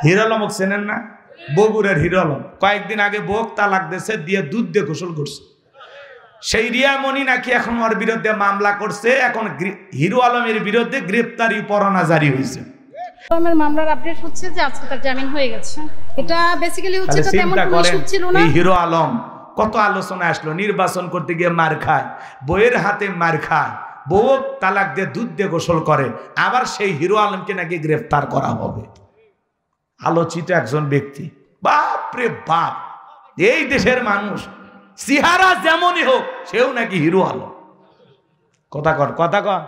Hero আলমক চেনেন না? বগুড়ার হিরো আলম কয়েকদিন আগে বউ তালাক দিয়েছে, দিয়ে দুধ দিয়ে গোসল করছে। সেই রিয়া মনি নাকি এখন ওর বিরুদ্ধে মামলা করছে। এখন হিরো আলমের বিরুদ্ধে গ্রেপ্তারি পরোয়ানা জারি হয়েছে। আমার মামলার আপডেট হচ্ছে যে আজকে তার জামিন হয়ে গেছে। এটা বেসিক্যালি হচ্ছে তো তেমন কোনো ইস্যু ছিল না। এই হিরো আলম কত আলোচনা আসলো, নির্বাচন করতে গিয়ে মার খায়, বইয়ের হাতে মার খায়, বউ তালাক দিয়ে দুধ দিয়ে গোসল করে, আবার সেই হিরো আলমকে নাকি গ্রেফতার করা হবে। আলোচিত একজন ব্যক্তি, বাপরে বাপ, এই দেশের মানুষ চেহারা যেমনই হোক সেও নাকি হিরো আলম। কথা কর।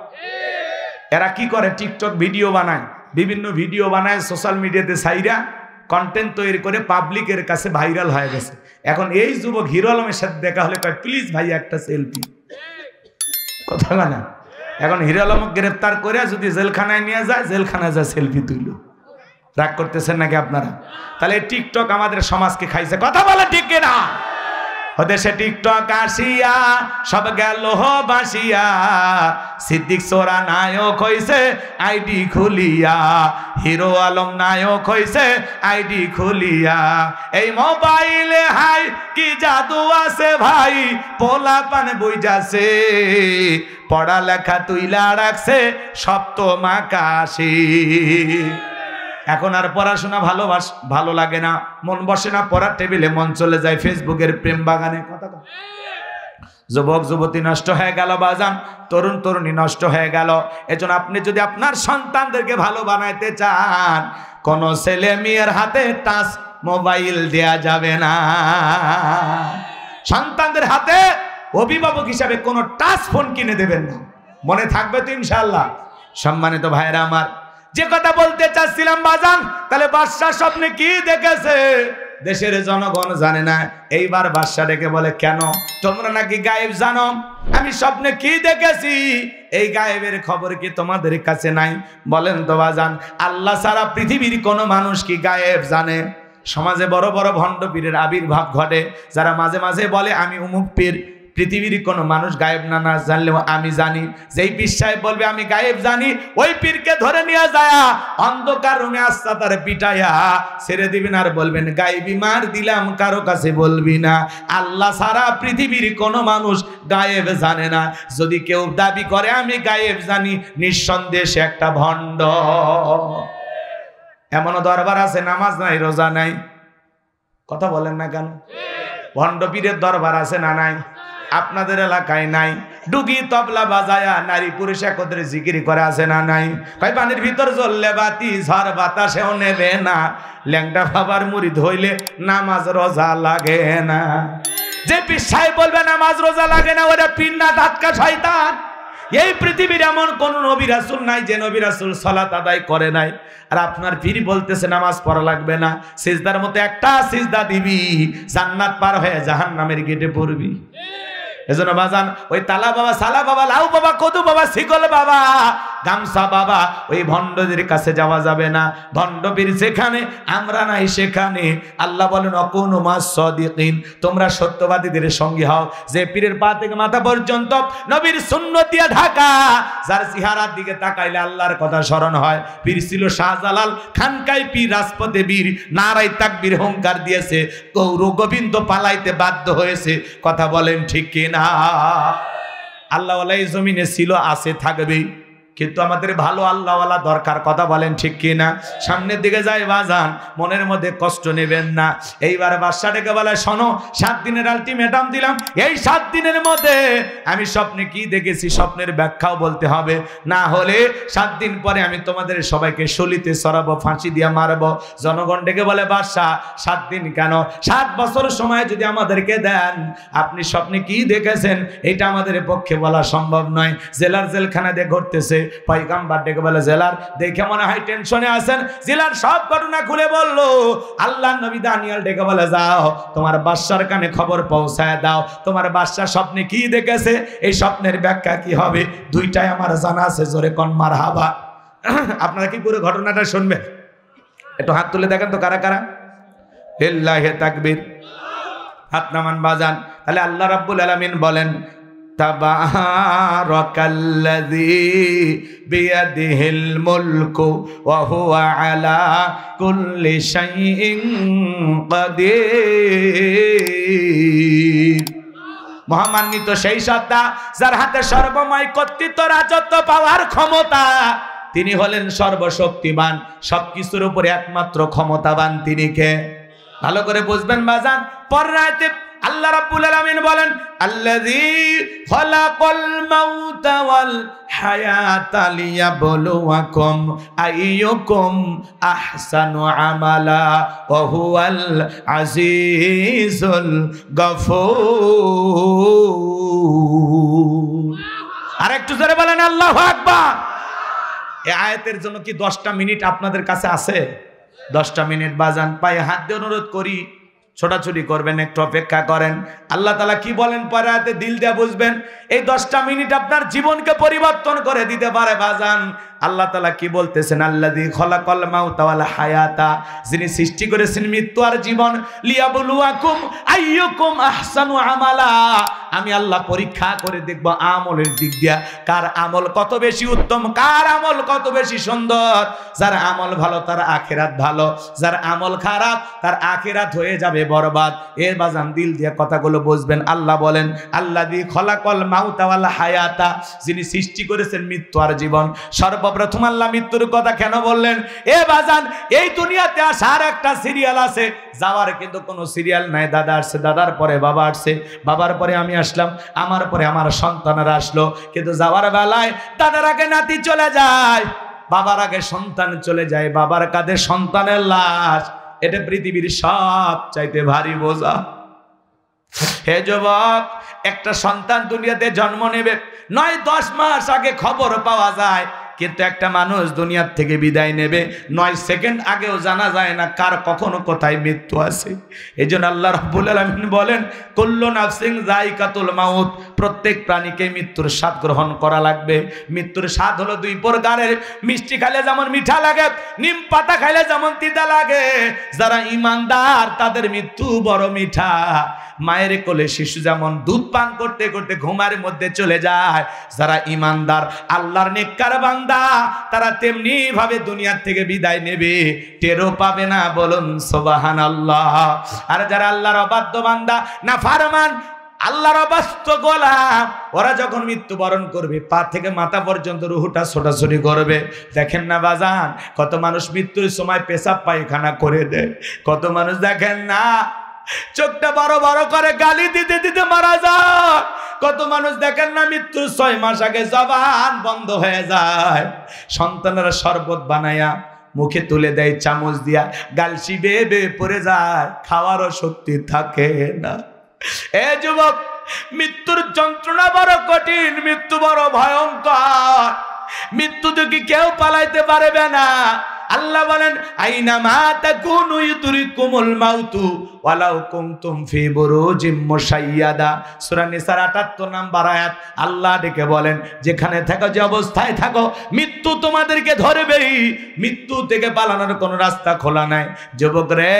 এরা কি করে? টিকটক ভিডিও বানায়, বিভিন্ন ভিডিও বানায়, সোশ্যাল মিডিয়াতে সাইরা কন্টেন্ট তৈরি করে পাবলিকের কাছে ভাইরাল হয়ে গেছে। এখন এই যুবক হিরো আলমের সাথে দেখা হলে কয়, প্লিজ ভাই একটা সেলফি। কথা না, এখন হিরো আলমকে গ্রেফতার করে যদি জেলখানায় নিয়ে যায়, জেলখানায় যায় সেলফি তুইল। রাগ করতেছেন নাকি আপনারা? তাহলে টিকটক আমাদের সমাজকে খাইছে। কথা বলে ঠিক না? দেশে টিকটক আসিয়া সব গেল বাসিয়া, সিদ্দিক সোরা নায়ক হইছে আইডি খুলিয়া, হিরো আলম নায়ক হইছে আইডি খুলিয়া। এই মোবাইলে হাই কি জাদু আছে ভাই, পোলা পান বইজাছে, পড়ালেখা তুইলা রাখছে সপ্তম আকাশে। এখন আর পড়াশোনা ভালো লাগে না, মন বসে না পড়ার টেবিলে, মন চলে যায় ফেসবুকের প্রেম বাগানে। কথা যুবক যুবতী নষ্ট হয়ে গেল বাজান, তরুণ তরুণী নষ্ট হয়ে গেল। এজন্য আপনি যদি আপনার সন্তানদেরকে ভালো বানাইতে চান, কোন ছেলে মেয়ের হাতে টাচ মোবাইল দেয়া যাবে না। সন্তানদের হাতে অভিভাবক হিসাবে কোনো টাচ ফোন কিনে দেবেন না, মনে থাকবে তো ইনশাআল্লাহ। সম্মানিত ভাইরা আমার, যে কথা বলতে চাচ্ছিলাম বাজান, তাহলে বাদশা স্বপ্নে কি দেখেছে দেশের জনগণ জানে না। এইবার বাদশা ডেকে বলে, কেন তোমরা নাকি গায়েব জানো? আমি স্বপ্নে কি দেখেছি এই গায়েবের খবর কি তোমাদের কাছে নাই? বলেন তো বাজান, আল্লাহ ছাড়া পৃথিবীর কোনো মানুষ কি গায়েব জানে? সমাজে বড় বড় ভণ্ড পীরের আবির্ভাব ঘটে, যারা মাঝে মাঝে বলে আমি অমুক পীর। পৃথিবীর কোনো মানুষ গায়েব না জানলেও আমি জানি। যেই পীর সাহেব বলবে আমি গায়েব জানি, ওই পীরকে ধরে নিয়ে যায় অন্ধকার রুমে আস্তা তার পিটাইয়া ছেড়ে দিবেন, আর বলবেন গায়েবী মার দিলাম, কারো কাছে বলবি না। আল্লাহ সারা পৃথিবীর কোনো মানুষ গায়েব জানে না। যদি কেউ দাবি করে আমি গায়েব জানি, নিঃসন্দেহে সে একটা ভণ্ড। এমনও দরবার আছে নামাজ নাই রোজা নাই, কথা বলেন না কেন? ভণ্ড পীরের দরবার আছে না নাই? আপনাদের এলাকায় নাই? ডুগি তবলা বাজায়া নারী পুরুষ একত্রে জিকির করে আছে না নাই? কয় পানির ভিতর জ্বললে বাতি ঝড় বাতাসেও নেবে না, ল্যাংটা বাবার মুরিদ হইলে নামাজ রোজা লাগে না। যে পীর সাহেব বলবে নামাজ রোজা লাগে না, ওরা পীর না, দাঁতকা শয়তান। এই পৃথিবীর এমন কোন নবী রাসূল নাই যে নবী রাসূল সালাত আদায় করে নাই। আর আপনার পীর বলতেছে নামাজ পড়া লাগবে না, সিজদার মতো একটা সিজদা দিবি, জান্নাত পার হয়ে জাহান্নামের গেটে পড়বি। এজন্য বাজান, ওই তালা বাবা, সালা বাবা, লাউ বাবা, কদু বাবা, শিকল বাবা, গামছা বাবা, ওই ভণ্ডদের কাছে যাওয়া যাবে না। ভণ্ড পীর যেখানে, আমরা নাই সেখানে। আল্লাহ বলেন অকুনু মাস সাদিকিন, তোমরা সত্যবাদীদের সঙ্গী হও। যে পীরের পা থেকে মাথা পর্যন্ত নবীর সুন্নত দিয়ে ঢাকা, যার চেহারার দিকে তাকাইলে আল্লাহর কথা স্মরণ হয়। পীর ছিল শাহজালাল, খানকাই পীর, রাজপথে বীর, নারাই তাকবীর হুঙ্কার দিয়েছে, গৌর গোবিন্দ পালাইতে বাধ্য হয়েছে। কথা বলেন ঠিক কিনা? আল্লাহওয়ালা এই জমিনে ছিল, আছে, থাকবে, কিন্তু আমাদের ভালো আল্লাহওয়ালা দরকার। কথা বলেন ঠিক কিনা? সামনের দিকে যাই বাজান, মনের মধ্যে কষ্ট নেবেন না। এইবার বাদশাটাকে বলে, শোনো, 7 দিনের আলটিমেটাম দিলাম, এই 7 দিনের মধ্যে আমি স্বপ্নে কি দেখেছি স্বপ্নের ব্যাখ্যাও বলতে হবে, না হলে 7 দিন পরে আমি তোমাদের সবাইকে শলিতে চড়াবো, ফাঁসি দিয়ে মারবো। জনগণ ডেকে বলে, বাদশা 7 দিন কেন, 7 বছর সময় যদি আমাদেরকে দেন, আপনি স্বপ্নে কি দেখেছেন এটা আমাদের পক্ষে বলা সম্ভব নয়। জেলার জেলখানা দিয়ে ঘটতেছে। পয়গম্বর ডেকে বলে, জেলার দেখে মনে হয় টেনশনে আছেন। জেলার সব ঘটনা খুলে বললো। আল্লাহর নবী দানিয়েল ডেকে বলে, যাও তোমার বাদশার কানে খবর পৌঁছায় দাও, তোমার বাদশা স্বপ্নে কি দেখেছে, এই স্বপ্নের ব্যাখ্যা কি হবে, দুইটাই আমার জানা আছে। জোরে কোন মারহাবা। আপনারা কি পুরো ঘটনাটা শুনবেন? একটু হাত তুলে দেখেন তো কারা কারা। লিল্লাহি তাকবীর, হাত নামান বাজান। তাহলে আল্লাহ রাব্বুল আলামিন বলেন, তাবারাকাল্লাযী বিয়াদিহিল মুলকু ওয়া হুয়া আলা কুল্লি শাইইন কাদির। মহামান্বিত সেই সত্তা যার হাতে সর্বময় কর্তৃত্ব, রাজত্ব, পাওয়ার ক্ষমতা। তিনি হলেন সর্বশক্তিমান, সবকিছুর উপরে একমাত্র ক্ষমতাবান। তিনি কে? ভালো করে বুঝবেন বাজান। পরের আয়াতে আল্লাহ রাব্বুল আলামিন বলেন, আল্লাযী খালাকাল মাউতা ওয়াল হায়াতা লিয়াবলুয়াকুম আইয়ুকুম আহসানু আমালা ওয়া হুয়াল আজিজুল গফুর। আরেকটু জোরে বলেন আল্লাহু আকবার। এই আয়াতের জন্য কি 10টা মিনিট আপনাদের কাছে আছে? 10টা মিনিট বাজান, পায়ে হাত দিয়ে অনুরোধ করি, ছোটাছুটি করবেন, একটু অপেক্ষা করেন। আল্লাহ তাআলা কি বলেন পরে আয়াতে দিল দিয়ে বুঝবেন। এই 10টা মিনিট আপনার জীবনকে পরিবর্তন করে দিতে পারে বাজান। আল্লাহ তাআলা কি বলতেছেন? আল্লাযী খালাকাল মাউতা ওয়াল হায়াতা, যিনি সৃষ্টি করেছেন মৃত্যু আর জীবন, লিয়াবলুয়াকুম আইয়ুকুম আহসানু আমালা, আমি আল্লাহ পরীক্ষা করে দেখব আমলের দিক দিয়া কার আমল কত বেশি উত্তম, কার আমল কত বেশি সুন্দর। যার আমল ভালো তার আখিরাত ভালো, যার আমল খারাপ তার আখিরাত হয়ে যাবে বরবাদ। এর বাজান দিল দিয়ে কথাগুলো বুঝবেন। আল্লাহ বলেন, আল্লাযী খালাকাল মাউতা ওয়াল হায়াতা, যিনি সৃষ্টি করেছেন মৃত্যু আর জীবন। সর্বপ্রথম আল্লাহ মৃত্যুর কথা কেন বললেন? এ বাজান, এই দুনিয়াতে আসার একটা সিরিয়াল আছে, যাওয়ার কিন্তু কোনো সিরিয়াল নাই। দাদা আসছে, দাদার পরে বাবা আসছে, বাবার পরে আমি আসলাম, আমার পরে আমার সন্তানরা আসলো। কিন্তু যাওয়ার বেলায় দাদার আগে নাতি চলে যায়, বাবার আগে সন্তান চলে যায়, বাবার কাঁধে সন্তানের লাশ। এটা পৃথিবীর সব চাইতে ভারী বোঝা। হে যুবক, একটা সন্তান দুনিয়াতে জন্ম নেবে 9-10 মাস আগে খবর পাওয়া যায়, কিন্তু একটা মানুষ দুনিয়ার থেকে বিদায় নেবে 9 সেকেন্ড আগেও জানা যায় না কার কখনো কোথায় মৃত্যু আছে। এই জন্য আল্লাহ রাব্বুল আলামিন বলেন, কুল্লু নাফসিন যায়িকাতুল মাউত, প্রত্যেক প্রাণীকে মৃত্যুর স্বাদ গ্রহণ করা লাগবে। মৃত্যুর স্বাদ হলো 2 প্রকারের। মিষ্টি খাইলে যেমন মিঠা লাগে, নিম পাতা খাইলে যেমন তিতা লাগে। যারা ঈমানদার তাদের মৃত্যু বড় মিঠা। মায়ের কোলে শিশু যেমন দুধ পান করতে করতে ঘুমের মধ্যে চলে যায়, যারা ঈমানদার আল্লাহর নেককার বান্দা তারা তেমনি ভাবে দুনিয়ার থেকে বিদায় নেবে, টেরও পাবে না। বলুন সুবহানাল্লাহ। আর যারা আল্লাহর অবাধ্য বান্দা, নাফরমান, আল্লাহর অবাধ্য গোলাম, ওরা যখন মৃত্যুবরণ করবে পা থেকে মাথা পর্যন্ত রুহুটা ছোটাছুটি করবে। দেখেন না বাজান, কত মানুষ মৃত্যুর সময় পেশাব পায়খানা করে দেয়। কত মানুষ দেখেন না চোখটা বড় বড় করে গালি দিতে দিতে মারা যায়। কত মানুষ দেখেন না মৃত্যুর 6 মাস আগে জবান বন্ধ হয়ে যায়। সন্তানেরা শরবত বানায়া মুখে তুলে দেয় চামচ দিয়া, গাল শিবে বেয়ে পড়ে যায়, খাওয়ারও শক্তি থাকে না। এ যুবক, মৃত্যুর যন্ত্রণা বড় কঠিন, মৃত্যু বড় ভয়ঙ্কর। মৃত্যু থেকে কেউ পালাইতে পারবে না। আল্লাহ বলেন, আইনা মা তাকুনু ইউদরিকুমুল মাউতু ওয়ালাউ কুনতুম ফি বুরুজিম মুশাইয়াদা। সূরা নিসার 78 নম্বর আয়াত। আল্লাহ ডেকে বলেন, যেখানে থাকো, যে অবস্থায় থাকো, মৃত্যু তোমাদেরকে ধরবেই। মৃত্যু থেকে পালানোর কোনো রাস্তা খোলা নাই। যুবক রে,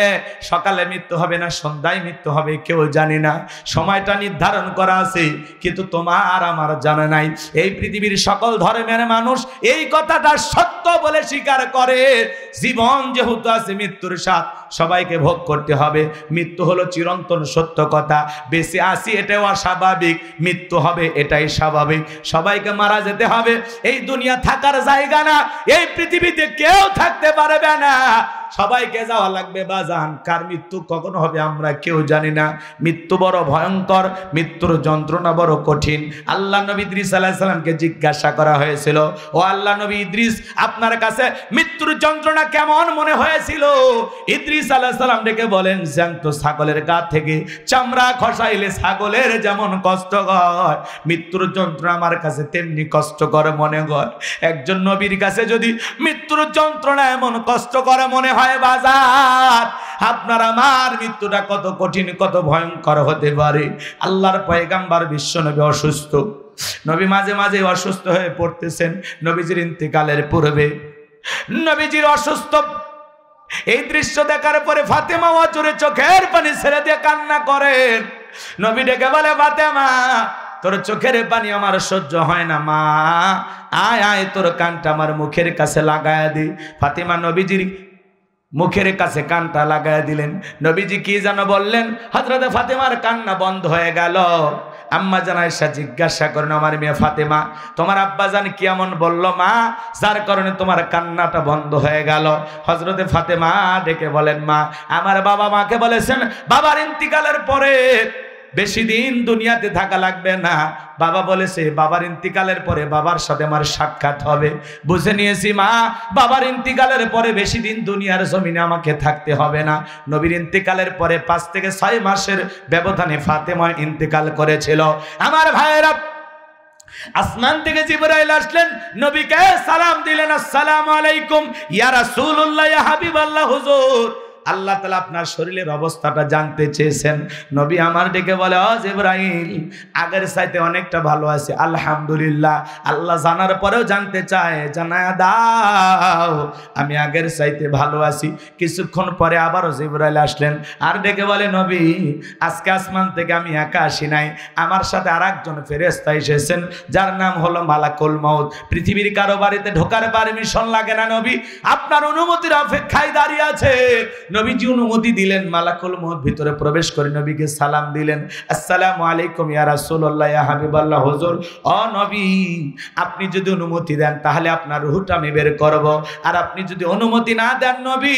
সকালে মৃত্যু হবে না সন্ধ্যায় মৃত্যু হবে কেউ জানে না। সময়টা নির্ধারণ করা আছে, কিন্তু তোমার আমার জানা নাই। এই পৃথিবীর সকল ধর্মের মানুষ এই কথাটা সত্য বলে স্বীকার করে। জীবন যেহেতু আছে, মৃত্যুর স্বাদ সবাইকে ভোগ করতে হবে। মৃত্যু হলো চিরন্তন সত্য কথা। বেঁচে আসি এটাও অস্বাভাবিক, মৃত্যু হবে এটাই স্বাভাবিক। সবাইকে মারা যেতে হবে। এই দুনিয়া থাকার জায়গা না, এই পৃথিবীতে কেউ থাকতে পারবে না, সবাইকে যাওয়া লাগবে বাজান। কার মৃত্যু কখন হবে আমরা কেউ জানি না। মৃত্যু বড় ভয়ঙ্কর, মৃত্যুর যন্ত্রণা বড় কঠিন। আল্লাহ নবী ইদ্রিস আলাইহিস সালামকে জিজ্ঞাসা করা হয়েছিল, ও আল্লাহ নবী ইদ্রিস, আপনার কাছে মৃত্যুর যন্ত্রণা কেমন মনে হয়েছিল? ইদ্রিস আলাইহিস সালাম ডেকে বলেন, জ্যান্ত ছাগলের গা থেকে চামড়া খসাইলে ছাগলের যেমন কষ্ট হয়, মৃত্যুর যন্ত্রণা আমার কাছে তেমনি কষ্টকর মনে হয়। একজন নবীর কাছে যদি মৃত্যুর যন্ত্রণা এমন কষ্টকর মনে হয় বাজার, আপনার আমার মৃত্যুটা কত কঠিন, কত ভয়ঙ্কর হতে পারে। আল্লাহর পয়গাম্বর বিশ্বনবী অসুস্থ, নবী মাঝে মাঝে অসুস্থ হয়ে পড়তেছেন। নবীজির ইন্তেকালের পূর্বে নবীজির অসুস্থ এই দৃশ্য দেখার পরে ফাতেমা অজরে চোখের পানি ছেড়ে দিয়ে কান্না করেন। নবী ডেকে বলে, ফাতেমা, তোর চোখের পানি আমার সহ্য হয় না মা, আয় আয় তোর কানটা আমার মুখের কাছে লাগায়া দি। ফাতেমা নবীজির মুখের কাছে কানটা লাগায়া দিলেন। নবীজি কি যেন বললেন, হযরতে ফাতেমার কান্না বন্ধ হয়ে গেল। আম্মা জান আয়েশা জিজ্ঞাসা করেন, আমার মেয়ে ফাতেমা তোমার আব্বা জান কি এমন বললো মা যার কারণে তোমার কান্নাটা বন্ধ হয়ে গেল? হযরতে ফাতেমা ডেকে বলেন, মা আমার বাবা মাকে বলেছেন বাবার ইন্তিকালের পরে বেশি দিন দুনিয়াতে থাকা লাগবে না। বাবা বলেছে বাবার ইন্তিকালের পরে বাবার সাথে আমার সাক্ষাৎ হবে। বুঝে নিয়েছি মা, বাবার ইন্তিকালের পরে বেশি দিন দুনিয়ার জমিনে আমাকে থাকতে হবে না। নবীর ইন্তিকালের পরে 5 থেকে 6 মাসের ব্যবধানে ফাতেমা ইন্তিকাল করেছিল। আমার ভাইয়েরা, আসমান থেকে জিবরাইল আসলেন, নবীকে সালাম দিলেন, আসসালামু আলাইকুম ইয়া রাসূলুল্লাহ ইয়া হাবিবাল্লাহ হুজুর, আল্লাহ তাআলা আপনার শরীরের অবস্থাটা জানতে চেয়েছেন। নবী আমার ডেকে বলে, ও জিবরাইল আগের চাইতে অনেকটা ভালো আছে আলহামদুলিল্লাহ। আল্লাহ জানার পরেও জানতে চায়, জানায়া দাও আমি আগের চাইতে ভালো আছি। কিছুক্ষণ পরে আবারও জিবরাইল আসলেন আর ডেকে বলে, নবী আজকে আসমান থেকে আমি একা আসি নাই, আমার সাথে আরেকজন ফেরেশতা এসেছেন যার নাম হলো মালাকুল মউত। পৃথিবীর কারো বাড়িতে ঢোকার পারমিশন লাগে না নবী, আপনার অনুমতির অপেক্ষায় দাঁড়িয়ে আছে। নবীজি অনুমতি দিলেন, মালাকুল মউত ভিতরে প্রবেশ করে নবীকে সালাম দিলেন, আসসালামু আলাইকুম ইয়া রাসূলুল্লাহ ইয়া হাবিবাল্লাহ হুজুর, ও নবী আপনি যদি অনুমতি দেন তাহলে আপনার রূহটা আমি বের করব, আর আপনি যদি অনুমতি না দেন নবী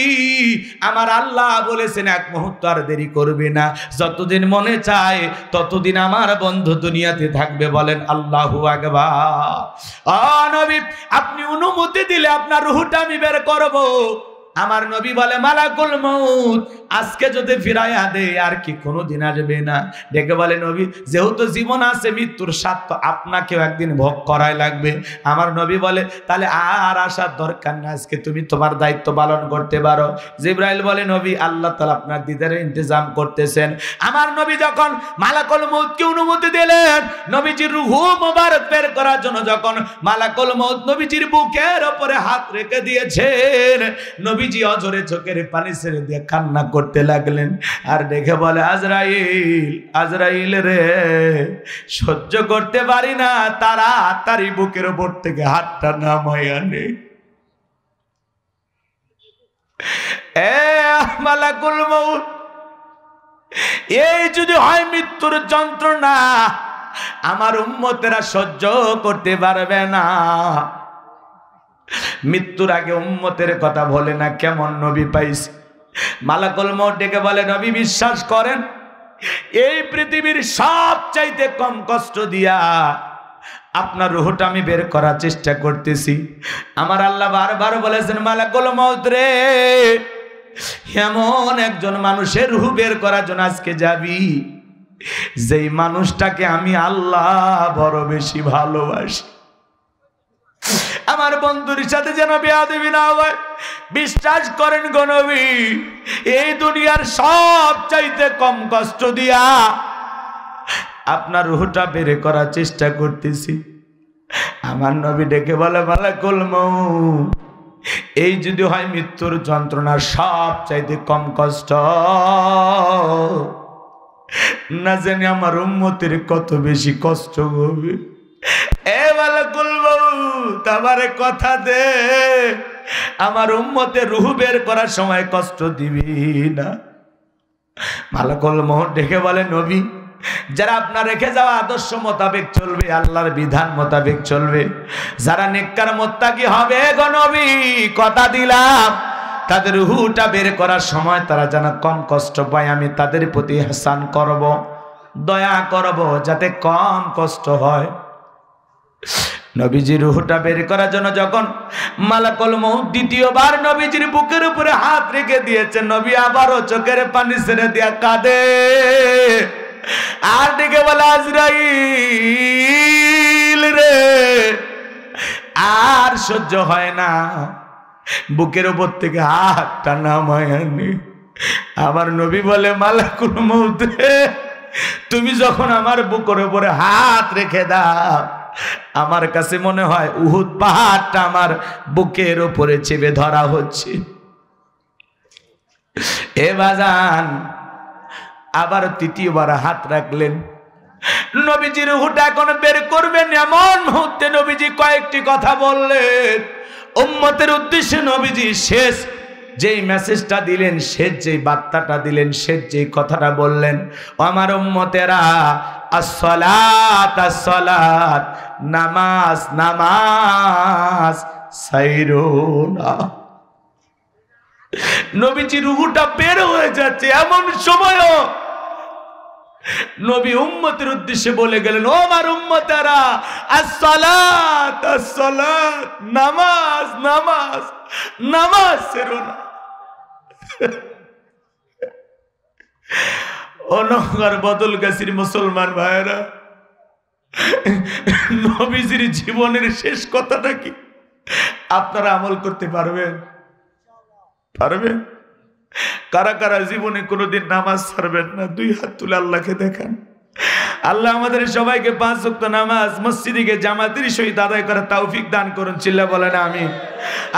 আমার আল্লাহ বলেছেন এক মুহূর্ত আর দেরি করবে না, যতদিন মনে চায় ততদিন আমার বন্ধু দুনিয়াতে থাকবে। বলেন আল্লাহু আকবার। ও নবী আপনি অনুমতি দিলে আপনার রূহটা আমি বের করব। আমার নবী বলে, মালাকুল মউত আজকে যদি ফিরাইয়া দে আর কি কোনোদিন আসবে না। ডেকে বলে, নবী যেহেতু জীবন আছে মৃত্যুর স্বাদ তো আপনাকেও একদিন ভোগ করাই লাগবে। আমার নবী বলে, তাহলে আর আসার দরকার না, আজকে তুমি তোমার দায়িত্ব পালন করতে পারো। জিবরাইল বলে, নবী আল্লাহ তাআলা আপনার দিদারের ইন্তজাম করতেছেন। আমার নবী যখন মালাকুল মউতকে অনুমতি দিলেন, নবীজির রূহ মোবারক বের করার জন্য যখন মালাকুল মউত নবীজির বুকের উপরে হাত রেখে দিয়েছেন, নবীজি অঝরে চোখের পানি ছেড়ে দিয়ে কান্না করতে লাগলেন আর দেখে বলে, আজরাইল আজরাইল রে সহ্য করতে পারি না, তাড়াতাড়ি বুকের উপর থেকে হাতটা নামাইয়া নে। এ মালাকুল মউত এই যদি হয় মৃত্যুর যন্ত্রণা আমার উম্মতেরা সহ্য করতে পারবে না। মৃত্যুর আগে উম্মতের কথা বলে না, কেমন নবী পাইছে। মালাকুল মউত ডেকে বলে, নবী বিশ্বাস করেন এই পৃথিবীর সবচাইতে কম কষ্ট দিয়া আপনার রূহটা আমি বের করার চেষ্টা করতেছি। আমার আল্লাহ বারবার বলেছেন, মালাকুল মউত রে এমন একজন মানুষের রূহ বের করার জন্য আজকে যাবি যেই মানুষটাকে আমি আল্লাহ বড় বেশি ভালোবাসি। আমার বন্ধুর সাথে যেন বেয়াদবি না হয়। বিশ্বাস করেন গো নবী এই দুনিয়ার সব চাইতে কম কষ্ট দিয়া আপনার রূহটা বের করার চেষ্টা করতেছি। আমার নবী ডেকে বলে, মালাকুল মউত এই যদি হয় মৃত্যুর যন্ত্রণা সব চাইতে কম কষ্ট, না জানি আমার উম্মতের কত বেশি কষ্ট হবে। এ মালাকুল মউত আমারে কথা দে, আমার উম্মতের রূহ বের করার সময় কষ্ট দিবি না। মালাকুল মউত ডেকে বলে, নবী যারা আপনার রেখে যাওয়া আদর্শ মোতাবেক চলবে, আল্লাহর বিধান মোতাবেক চলবে, যারা নেককার মুত্তাকি হবে গো নবী কথা দিলাম তাদের রূহটা বের করার সময় তারা যেন কম কষ্ট পায়, আমি তাদের প্রতি ইহসান করব, দয়া করব যাতে কম কষ্ট হয়। নবীজির রূহটা বের করার জন্য যখন মালাকুল মউত দ্বিতীয়বার নবীজির বুকের উপরে হাত রেখে দিয়েছে, নবী আবারও চোখের পানি ছেড়ে দিয়া কাঁদে আর ডেকে বলে, আজরাইল রে আর সহ্য হয় না, বুকের উপর থেকে হাতটা নামায় আনে। আমার নবী বলে, মালাকুল মউত রে তুমি যখন আমার বুকের উপরে হাত রেখে দাও আমার কাছে মনে হয় উহুদ পাহাড়টা আমার বুকের উপরে চেপে ধরা হচ্ছে। এ বাজান আবার তৃতীয়বার হাত রাখলেন নবীজির রূহটা এখন বের করবেন এমন মুহূর্তে নবীজি কয়েকটি কথা বললেন উম্মতের উদ্দেশ্যে। নবীজি শেষ যেই মেসেজটা দিলেন, শেষ যেই বার্তাটা দিলেন, শেষ যেই কথাটা বললেন, আমার উম্মতেরা আসসালাত আসসালাত, নামাজ নামাজ সাইরুনা। নবীজি রূহটা বের হয়ে যাচ্ছে এমন সময়ও নবী উম্মতের উদ্দেশ্যে বলে গেলেন, ও আমার উম্মতেরা আসসালাত আসসালাত, নামাজ নামাজ নামাজ সাইরুনা। অনগর বদল গাছির মুসলমান ভাইরা, নবীজির জীবনের শেষ কথাটা কি আপনারা আমল করতে পারবেন? পারবেন? কারা কারা জীবনে কোনোদিন নামাজ ছাড়বেন না? দুই হাত তুলে আল্লাহকে দেখান। আল্লাহ আমাদের সবাইকে 5 ওয়াক্ত নামাজ মসজিদে গিয়ে জামাতের সহিত আদায় করার তৌফিক দান করুন। চিল্লা বলেন আমিন।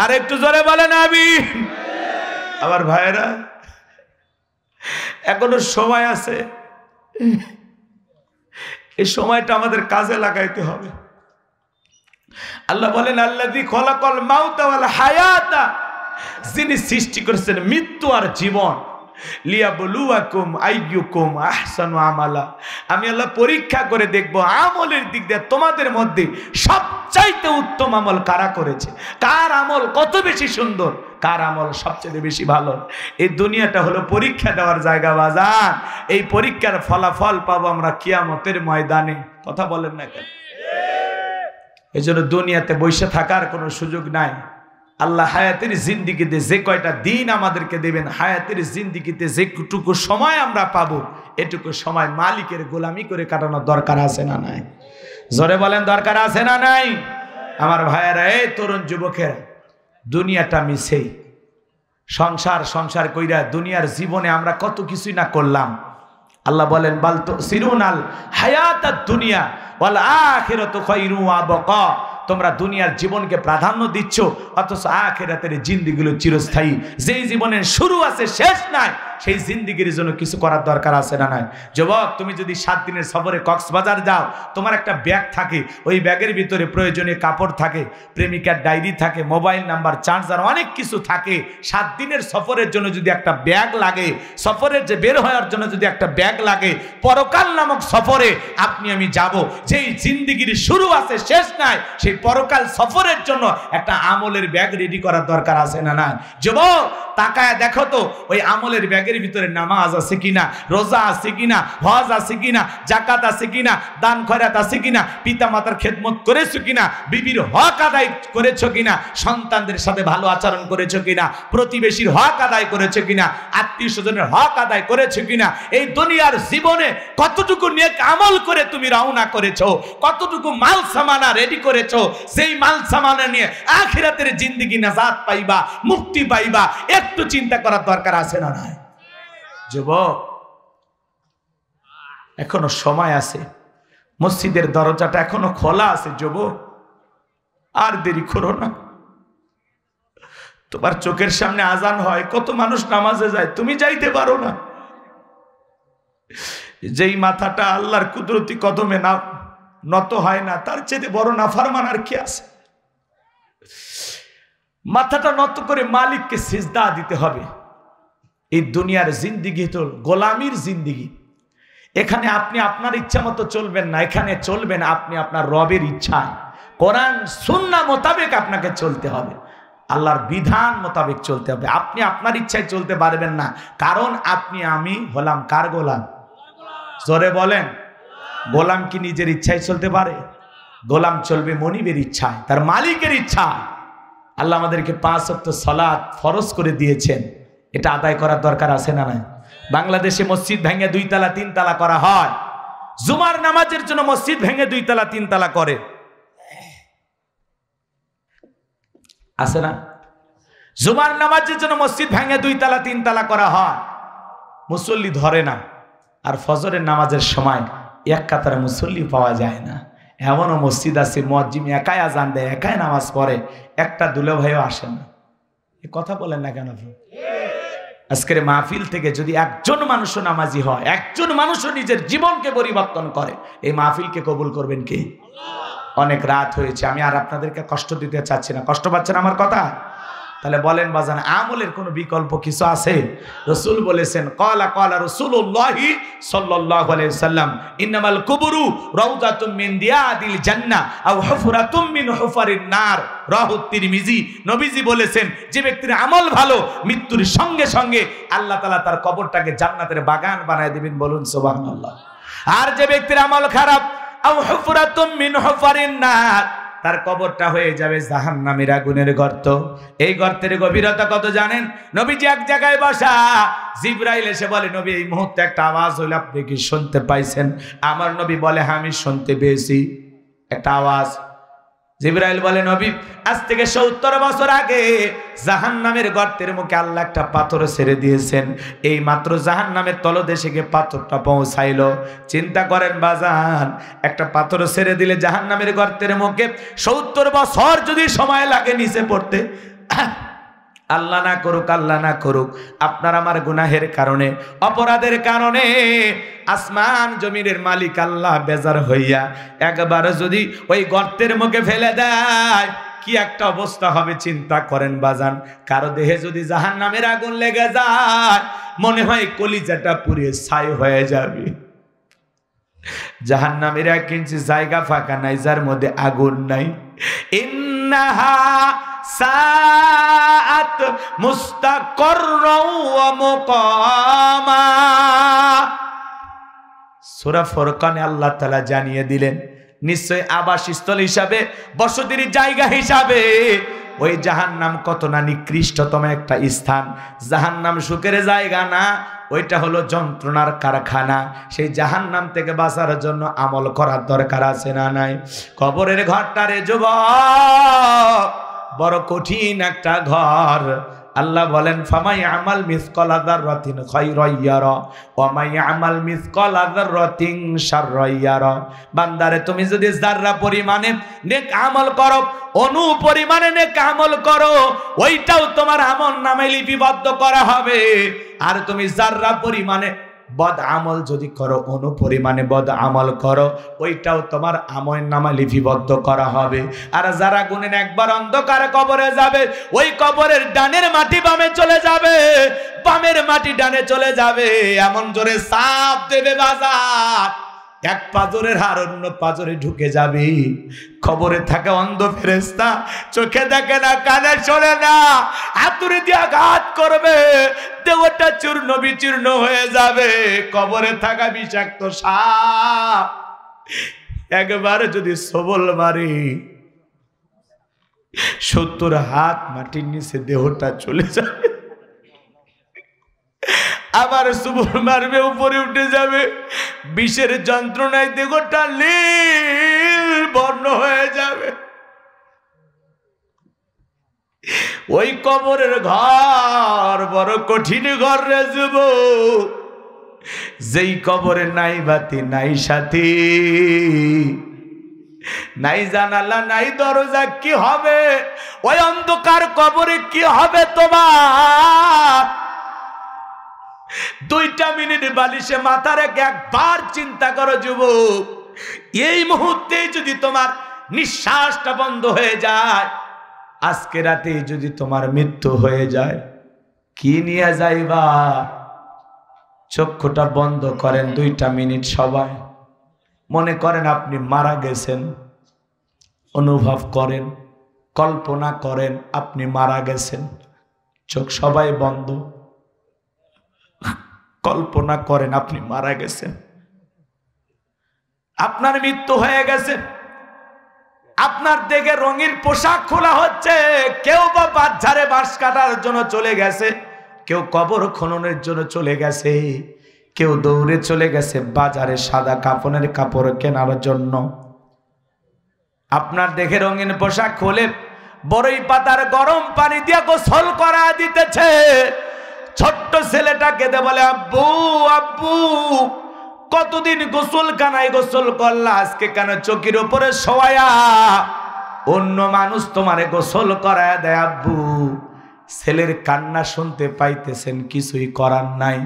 আর একটু জোরে বলেন আমিন। আমার ভাইরা, এখনো সময় আছে, এই সময়টা আমাদের কাজে লাগাইতে হবে। আল্লাহ বলেন, আল্লাযী খলাকাল মাউতা ওয়াল হায়াতা, যিনি সৃষ্টি করেছেন মৃত্যু আর জীবন, লিয়াবলুয়াকুম আইয়ুকুম আহসানু আমালা, আমি আল্লাহ পরীক্ষা করে দেখব আমলের দিক দিয়ে তোমাদের মধ্যে সবচাইতে উত্তম আমল কারা করেছে, কার আমল কত বেশি সুন্দর, কার আমল সবচেয়ে বেশি ভালো। এই দুনিয়াটা হলো পরীক্ষা দেওয়ার জায়গা বাজান। এই পরীক্ষার ফলাফল পাবো আমরা কিয়ামতের ময়দানে। কথা বলেন না কেন? এই জন্য দুনিয়াতে বসে থাকার কোনো সুযোগ নাই। আল্লাহ হায়াতের জিন্দিগিতে যে কয়টা দিন আমাদেরকে দেবেন, হায়াতের জিন্দিগিতে যেটুকু সময় আমরা পাবো, এটুকু সময় মালিকের গোলামি করে কাটানোর দরকার আছে না নাই? জোরে বলেন, দরকার আছে না নাই? আমার ভাইয়েরা, এই তরুণ যুবকেরা, দুনিয়াটা মিছেই সংসার সংসার কইরা দুনিয়ার জীবনে আমরা কত কিছুই না করলাম। আল্লাহ বলেন, বাল তুসিরুনাল হায়াতাদ দুনিয়া ওয়াল আখিরাতু খায়রু ওয়া আবকা, তোমরা দুনিয়ার জীবনকে প্রাধান্য দিচ্ছ অথচ আখিরাতের জিন্দেগিগুলো চিরস্থায়ী। যেই জীবনের শুরু আছে শেষ নাই, সেই জিন্দেগির জন্য কিছু করার দরকার আছে না নাই? যুবক, তুমি যদি 7 দিনের সফরে কক্সবাজার যাও, তোমার একটা ব্যাগ থাকে, ওই ব্যাগের ভিতরে প্রয়োজনীয় কাপড় থাকে, প্রেমিকার ডায়েরি থাকে, মোবাইল নাম্বার, চার্জার, অনেক কিছু থাকে। 7 দিনের সফরের জন্য যদি একটা ব্যাগ লাগে, সফরের যে বের হওয়ার জন্য যদি একটা ব্যাগ লাগে, পরকাল নামক সফরে আপনি আমি যাব, যেই জিন্দেগির শুরু আছে শেষ নাই, সেই পরকাল সফরের জন্য একটা আমলের ব্যাগ রেডি করার দরকার আছে না নাই? যুবক, তাকায় দেখো তো ওই আমলের ব্যাগের ভিতরে নামাজ আছে কিনা, রোজা আছে কিনা, হজ আছে কিনা, যাকাত আছে কিনা, দান খয়রাত আছে কিনা, পিতা মাতার খেদমত করেছো কিনা, বিবির হক আদায় করেছো কিনা, সন্তানদের সাথে ভালো আচরণ করেছো কিনা, প্রতিবেশীর হক আদায় করেছো কিনা, আত্মীয় স্বজনের হক আদায় করেছো কিনা, এই দুনিয়ার জীবনে কতটুকু নেক আমল করে তুমি রওনা করেছো, কতটুকু মাল সামানা রেডি করেছো, সেই মাল সামানা নিয়ে আখিরাতের জিন্দেগি নাজাত পাইবা, মুক্তি পাইবা, একটু চিন্তা করার দরকার আছে না নাই? যুবক, এখনো সময় আছে, মসজিদের দরজাটা এখনো খোলা আছে। যুবক, আর দেরি করো না। তোমার চোখের সামনে আজান হয়, কত মানুষ নামাজে যায়, তুমি যাইতে পারো না। যেই মাথাটা আল্লাহর কুদরতি কদমে না নত হয় না, তার চেয়ে বড় নাফরমান আর কি আছে? মাথাটা নত করে মালিককে সিজদা দিতে হবে। এই দুনিয়ার জিন্দিগি তো গোলামির জিন্দিগি। এখানে আপনি আপনার ইচ্ছা মতো চলবেন না, এখানে চলবেন আপনি আপনার রবের ইচ্ছায়। কোরআন সুন্নাহ মোতাবেক আপনাকে চলতে হবে, আল্লাহর বিধান মোতাবেক চলতে হবে। আপনি আপনার ইচ্ছায় চলতে পারবেন না, কারণ আপনি আমি হলাম কার গোলাম? জোরে বলেন। গোলাম কি নিজের ইচ্ছায় চলতে পারে? গোলাম চলবে মনিবের ইচ্ছায়, তার মালিকের ইচ্ছায়। আল্লাহ আমাদেরকে 5 ওয়াক্ত সালাত ফরজ করে দিয়েছেন, এটা আদায় করার দরকার আছে না নাই? বাংলাদেশে মসজিদ ভেঙে 2 তালা 3 তালা করা হয়। জুমার নামাজের জন্য মসজিদ ভেঙে 2 তালা 3 তালা করে, আছে না? জুমার নামাজের জন্য মসজিদ ভেঙে 2 তালা 3 তালা করা হয়, মুসল্লি ধরে না। আর ফজরের নামাজের সময় এক কাতারে মুসল্লি পাওয়া যায় না। এমনও মসজিদ আছে মুয়াজ্জিন একাই আজান দেয়, একাই নামাজ পড়ে, একটা দুলে ভাইও আসে না। এ কথা বলেন না কেন? আজকের মাহফিল থেকে যদি একজন মানুষও নামাজি হয়, একজন মানুষও নিজের জীবনকে পরিবর্তন করে, এই মাহফিলকে কবুল করবেন কে? অনেক রাত হয়েছে, আমি আর আপনাদেরকে কষ্ট দিতে চাচ্ছি না। কষ্ট পাচ্ছেন আমার কথা? তাহলে বলেন বাজান, আমলের কোনো বিকল্প কিছু আছে? রাসূল বলেছেন, ক্বালা রাসূলুল্লাহি সাল্লাল্লাহু আলাইহি ওয়াসাল্লাম, ইন্নামাল কুবুরু রাউযাতুম মিন দিয়াদিল জান্নাহ আও হুফরাতুম মিন হুফারিন নার, রাহু তিরমিজি। নবীজি বলেছেন, যে ব্যক্তির আমল ভালো, মৃত্যুর সঙ্গে সঙ্গে আল্লাহ তাআলা তার কবরটাকে জান্নাতের বাগান বানায় দিবেন। বলুন সুবহানাল্লাহ। আর যে ব্যক্তির আমল খারাপ, আও হুফরাতুম মিন হুফারিন নার, তার কবরটা হয়ে যাবে জাহান্নামের আগুনের গর্ত। এই গর্তের গভীরতা কত জানেন? নবীজি এক জায়গায় বসা, জিবরাইল এসে বলে, নবী এই মুহূর্তে একটা আওয়াজ হইল, আপনি কি শুনতে পাইছেন? আমার নবী বলে, হ্যাঁ আমি শুনতে পেয়েছি একটা আওয়াজ। জিবরাইল বলে, নবী আজ থেকে ৭০ বছর আগে জাহান্নামের গর্তের মুখে আল্লাহ একটা পাথর ছেড়ে দিয়েছেন, এই মাত্র জাহান্নামের তলদেশে গিয়ে পাথরটা পৌঁছাইল। চিন্তা করেন বাজান, একটা পাথর ছেড়ে দিলে জাহান্নামের গর্তের মুখে ৭০ বছর যদি সময় লাগে নিচে পড়তে। আল্লাহ না করুক, আল্লাহ না করুক, আপনার আমার গুনাহের কারণে, অপরাধের কারণে আসমান জমিনের মালিক আল্লাহ বেজার হইয়া একবার যদি ওই গর্তের মুখে ফেলে দেয়, কি একটা অবস্থা হবে চিন্তা করেন বাজান। কারো দেহে যদি জাহান্নামের আগুন লেগে যায়, মনে হয় কলিজাটা পুড়িয়ে ছাই হয়ে যাবে। জাহান্নামের 1 ইঞ্চি জায়গা ফাঁকা নাই যার মধ্যে আগুন নাই। ইন্নাহা সাআত মুস্তাকাররাও ওয়া মুকামা। সূরা ফুরকানে আল্লাহ তাআলা জানিয়ে দিলেন, নিশ্চয় আবাসস্থল হিসাবে, বসতির জায়গা হিসাবে ওই জাহান্নাম কত না নিকৃষ্টতম একটা স্থান। জাহান্নাম সুখের জায়গা না, ওইটা হলো যন্ত্রণার কারখানা। সেই জাহান্নাম থেকে বাঁচার জন্য আমল করার দরকার আছে না নাই? কবরের ঘরটারে যুবক বড় কঠিন একটা ঘর। আল্লাহ বলেন, ফামাই আমাল মিসকালা যাররাতিন খায়রান ইয়ারা ওয়া মাই আমাল মিসকালা যাররাতিন শাররান ইয়ারা। বান্দারে, তুমি যদি যাররা পরিমাণে নেক আমল করো, অনু পরিমাণে নেক আমল করো, ওইটাও তোমার আমল নামে লিপিবদ্ধ করা হবে। আর তুমি যাররা পরিমাণে বদ আমল যদি করো, অনু পরিমাণে বদ আমল করো, ওইটাও তোমার আমল নামা লিপিবদ্ধ করা হবে। আর যারা গুনেন একবার অন্ধকার কবরে যাবে, ওই কবরের ডানের মাটি বামে চলে যাবে, বামের মাটি ডানে চলে যাবে, এমন জোরে চাপ দেবে বাজার, এক পাজরের হার অন্য পাজরে ঢুকে যাবে। খবরে থাকা অন্ধ ফেরেশতা চোখে দেখে না, কানে শোনে না, হাতুড়ি দিয়ে আঘাত করবে, দেহটা চূর্ণ বিচূর্ণ হয়ে যাবে। কবরে থাকা বিষাক্ত সাপ একবার যদি সবল মারি, ৭০ হাত মাটির নিচে দেহটা চলে যাবে। আবার সুবল মারবে, উপরে উঠে যাবে, বিষের যন্ত্রণায় দেহটা নীল বর্ণ হয়ে যাবে। ওই কবরের ঘর বড় কঠিন ঘর রে যুবক, যেই কবরে নাই বাতি, নাই সাথী, নাই জানালা, নাই দরজা, কি হবে ওই অন্ধকার কবরে? কি হবে তোমার? 2টা মিনিট বালিশে মাথা রেখে একবার চিন্তা করো যুবক, এই মুহূর্তে যদি তোমার নিঃশ্বাসটা বন্ধ হয়ে যায়, আজকে রাতে যদি তোমার মৃত্যু হয়ে যায়, কি নিয়ে যাইবা? চক্ষুটা বন্ধ করেন 2টা মিনিট সবাই। মনে করেন আপনি মারা গেছেন, অনুভব করেন, কল্পনা করেন আপনি মারা গেছেন। চোখ সবাই বন্ধ, কল্পনা করেন আপনি মারা গেছেন, আপনার মৃত্যু হয়ে গেছে, আপনার দেখে রঙিন পোশাক খোলা হচ্ছে, কেউ বা বাজারে বাঁশ কাটার জন্য চলে গেছে, কেউ কবর খননের জন্য চলে গেছে, কেউ দৌড়ে চলে গেছে বাজারে সাদা কাফনের কাপড় কেনার জন্য। আপনার দেখে রঙিন পোশাক খুলে বড়ই পাতার গরম পানি দিয়ে গোসল করা দিতেছে। ছোট্ট ছেলেটাকে দে বলে, আব্বু আব্বু কতদিন গোসলখানায় গোসল করলা, আজকে কেন চকির উপরে শোয়া? অন্য মানুষ তোমারে গোসল করায় দেয় আব্বু। ছেলের কান্না শুনতে পাইতেছেন, কিছুই করার নাই,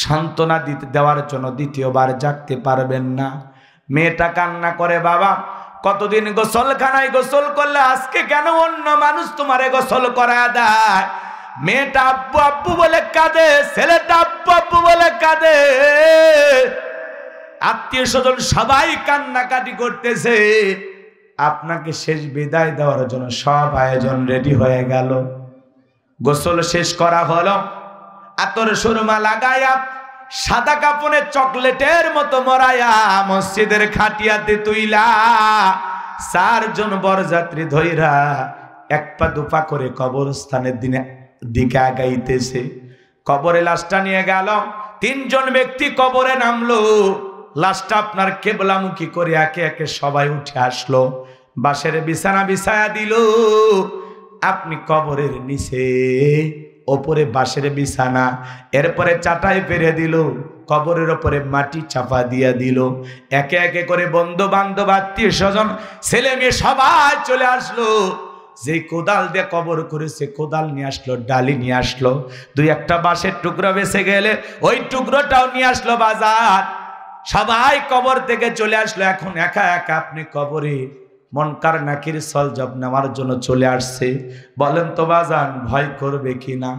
সান্ত্বনা দেওয়ার জন্য দ্বিতীয়বার জাগতে পারবেন না। মেয়েটা কান্না করে, বাবা কতদিন গোসলখানায় গোসল করলে, আজকে কেন অন্য মানুষ তোমারে গোসল করা দেয়? মেয়েটা আব্বু আব্বু বলে কাঁদে, ছেলেটা আব্বু আব্বু বলে কাঁদে, আত্মীয় স্বজন সবাই কান্নাকাটি করতেছে। আপনাকে শেষ বিদায় দেওয়ার জন্য সব আয়োজন রেডি হয়ে গেল। গোসল শেষ করা হলো, আতর সুরমা লাগায়া সাদা কাপড়ে চকলেটের মতো মরায়া মসজিদের খাটিয়াতে তুইলা 4 জন বরযাত্রী ধইরা এক পা দুপা করে কবরস্থানের দিকে আগাইতেছে। কবরে লাশটা নিয়ে গেল, 3 জন ব্যক্তি কবরে নামলো। লাশটা আপনার কেবলামুখী করে একে একে সবাই উঠে আসলো, বাঁশের বিছানা বিছায়া দিল। আপনি কবরের নিচে, ওপরে বাঁশের বিছানা, এরপরে চাটাই পেরে দিল, কবরের ওপরে মাটি চাপা দিয়া দিল। একে একে করে বন্ধু বান্ধব আত্মীয় স্বজন ছেলে মেয়ে সবাই চলে আসলো। যে কোদাল দিয়ে কবর করেছে কোদাল নিয়ে আসলো, ডালি নিয়ে আসলো, 2-1টা বাঁশের টুকরো বেঁচে গেলে ওই টুকরোটাও নিয়ে আসলো বাজার। সবাই কবর থেকে চলে আসলো। এখন একা একা আপনি কবরে মনকার নাকির সলজব নেওয়ার জন্য চলে আসছে। বলেন তো বাজান, ভয় করবে কি না?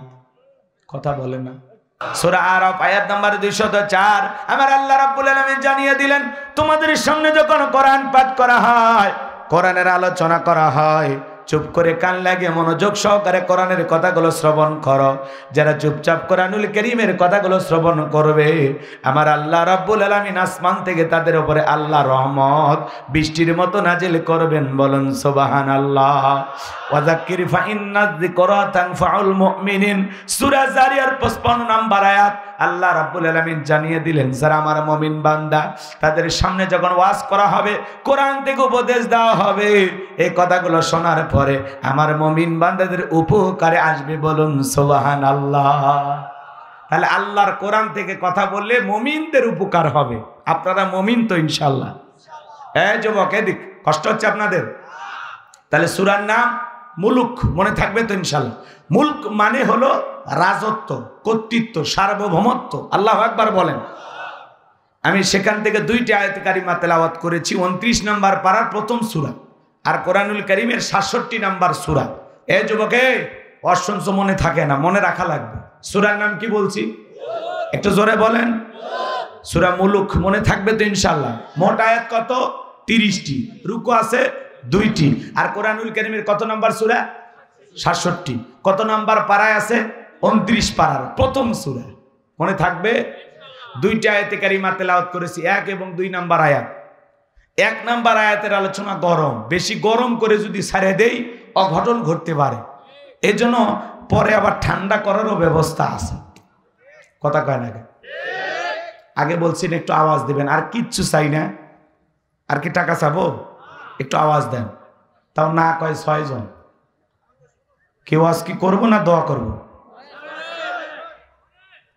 কথা বলে না। সূরা আরাফ আয়াত নাম্বার 204 আমার আল্লাহ রাব্বুল আলামিন জানিয়ে দিলেন, তোমাদের সামনে যখন কোরআন পাঠ করা হয়, কোরআনের আলোচনা করা হয়, চুপ করে কান লাগিয়ে মনোযোগ সহকারে কোরআনের কথাগুলো শ্রবণ করো। যারা চুপচাপ কোরআনুল কারীমের কথাগুলো শ্রবণ করবে, আমার আল্লাহ রাব্বুল আলামিন আসমান থেকে তাদের উপরে আল্লাহ রহমত বৃষ্টির মতো নাজিল করবেন। বলেন সুবহানাল্লাহ। ওয়া যাক্কির ফাইন্নায যিকরা তানফাউল মুমিনিন, সূরা জারিয়ার 55 নম্বর আয়াত। আল্লাহ রাব্বুল আলামিন জানিয়ে দিলেন, যারা আমার মুমিন বান্দা, তাদের সামনে যখন ওয়াজ করা হবে, কোরআন থেকে উপদেশ দেওয়া হবে, এই কথাগুলো শোনার পরে আমার মুমিন বান্দাদের উপকারে আসবে। বলুন সুবহানাল্লাহ। তাহলে আল্লাহর কোরআন থেকে কথা বললে মুমিনদের উপকার হবে। আপনারা মুমিন তো ইনশাআল্লাহ? এই যুবক, এদিক, কষ্ট হচ্ছে আপনাদের? তাহলে সূরার নাম মুলুক, মনে থাকবে তো ইনশাআল্লাহ? মুলক মানে হলো রাজত্ব, কর্তৃত্ব, সার্বভৌমত্ব। আল্লাহু আকবার বলেন। আমি সেখান থেকে 2টি আয়াত কারিমা তেলাওয়াত করেছি। 29 নম্বর পারার প্রথম সূরা, আর কোরআনুল কারীমের 67 নম্বর সূরা। এই যুবকে অশুনছ মনে থাকে না, মনে রাখা লাগবে। সূরার নাম কি বলছি? একটু জোরে বলেন। সূরা মুলুক, মনে থাকবে তো ইনশাআল্লাহ? মোট আয়াত কত? 30টি, রুকু আছে 2টি। আর কোরআনুল কারীমের কত নম্বর সূরা? 67। কত নাম্বার পারায় আছে? 29 পারার প্রথম সূরা। মনে থাকবে? 2টি আয়াতে কারিমা তেলাওয়াত করেছি, 1 এবং 2 নাম্বার আয়াত। 1 নাম্বার আয়াতের আলোচনা গরম, বেশি গরম করে যদি ছাড়ে দেই অঘটন ঘটতে পারে। এজন্য পরে আবার ঠান্ডা করারও ব্যবস্থা আছে। কথা কয় না? আগে বলছেন একটু আওয়াজ দিবেন, আর কিচ্ছু চাই না। আর কি টাকা চাবো? একটু আওয়াজ দেন। তাও না কয় 6 জন। কেউ আজ কি করবো না দোয়া করবো?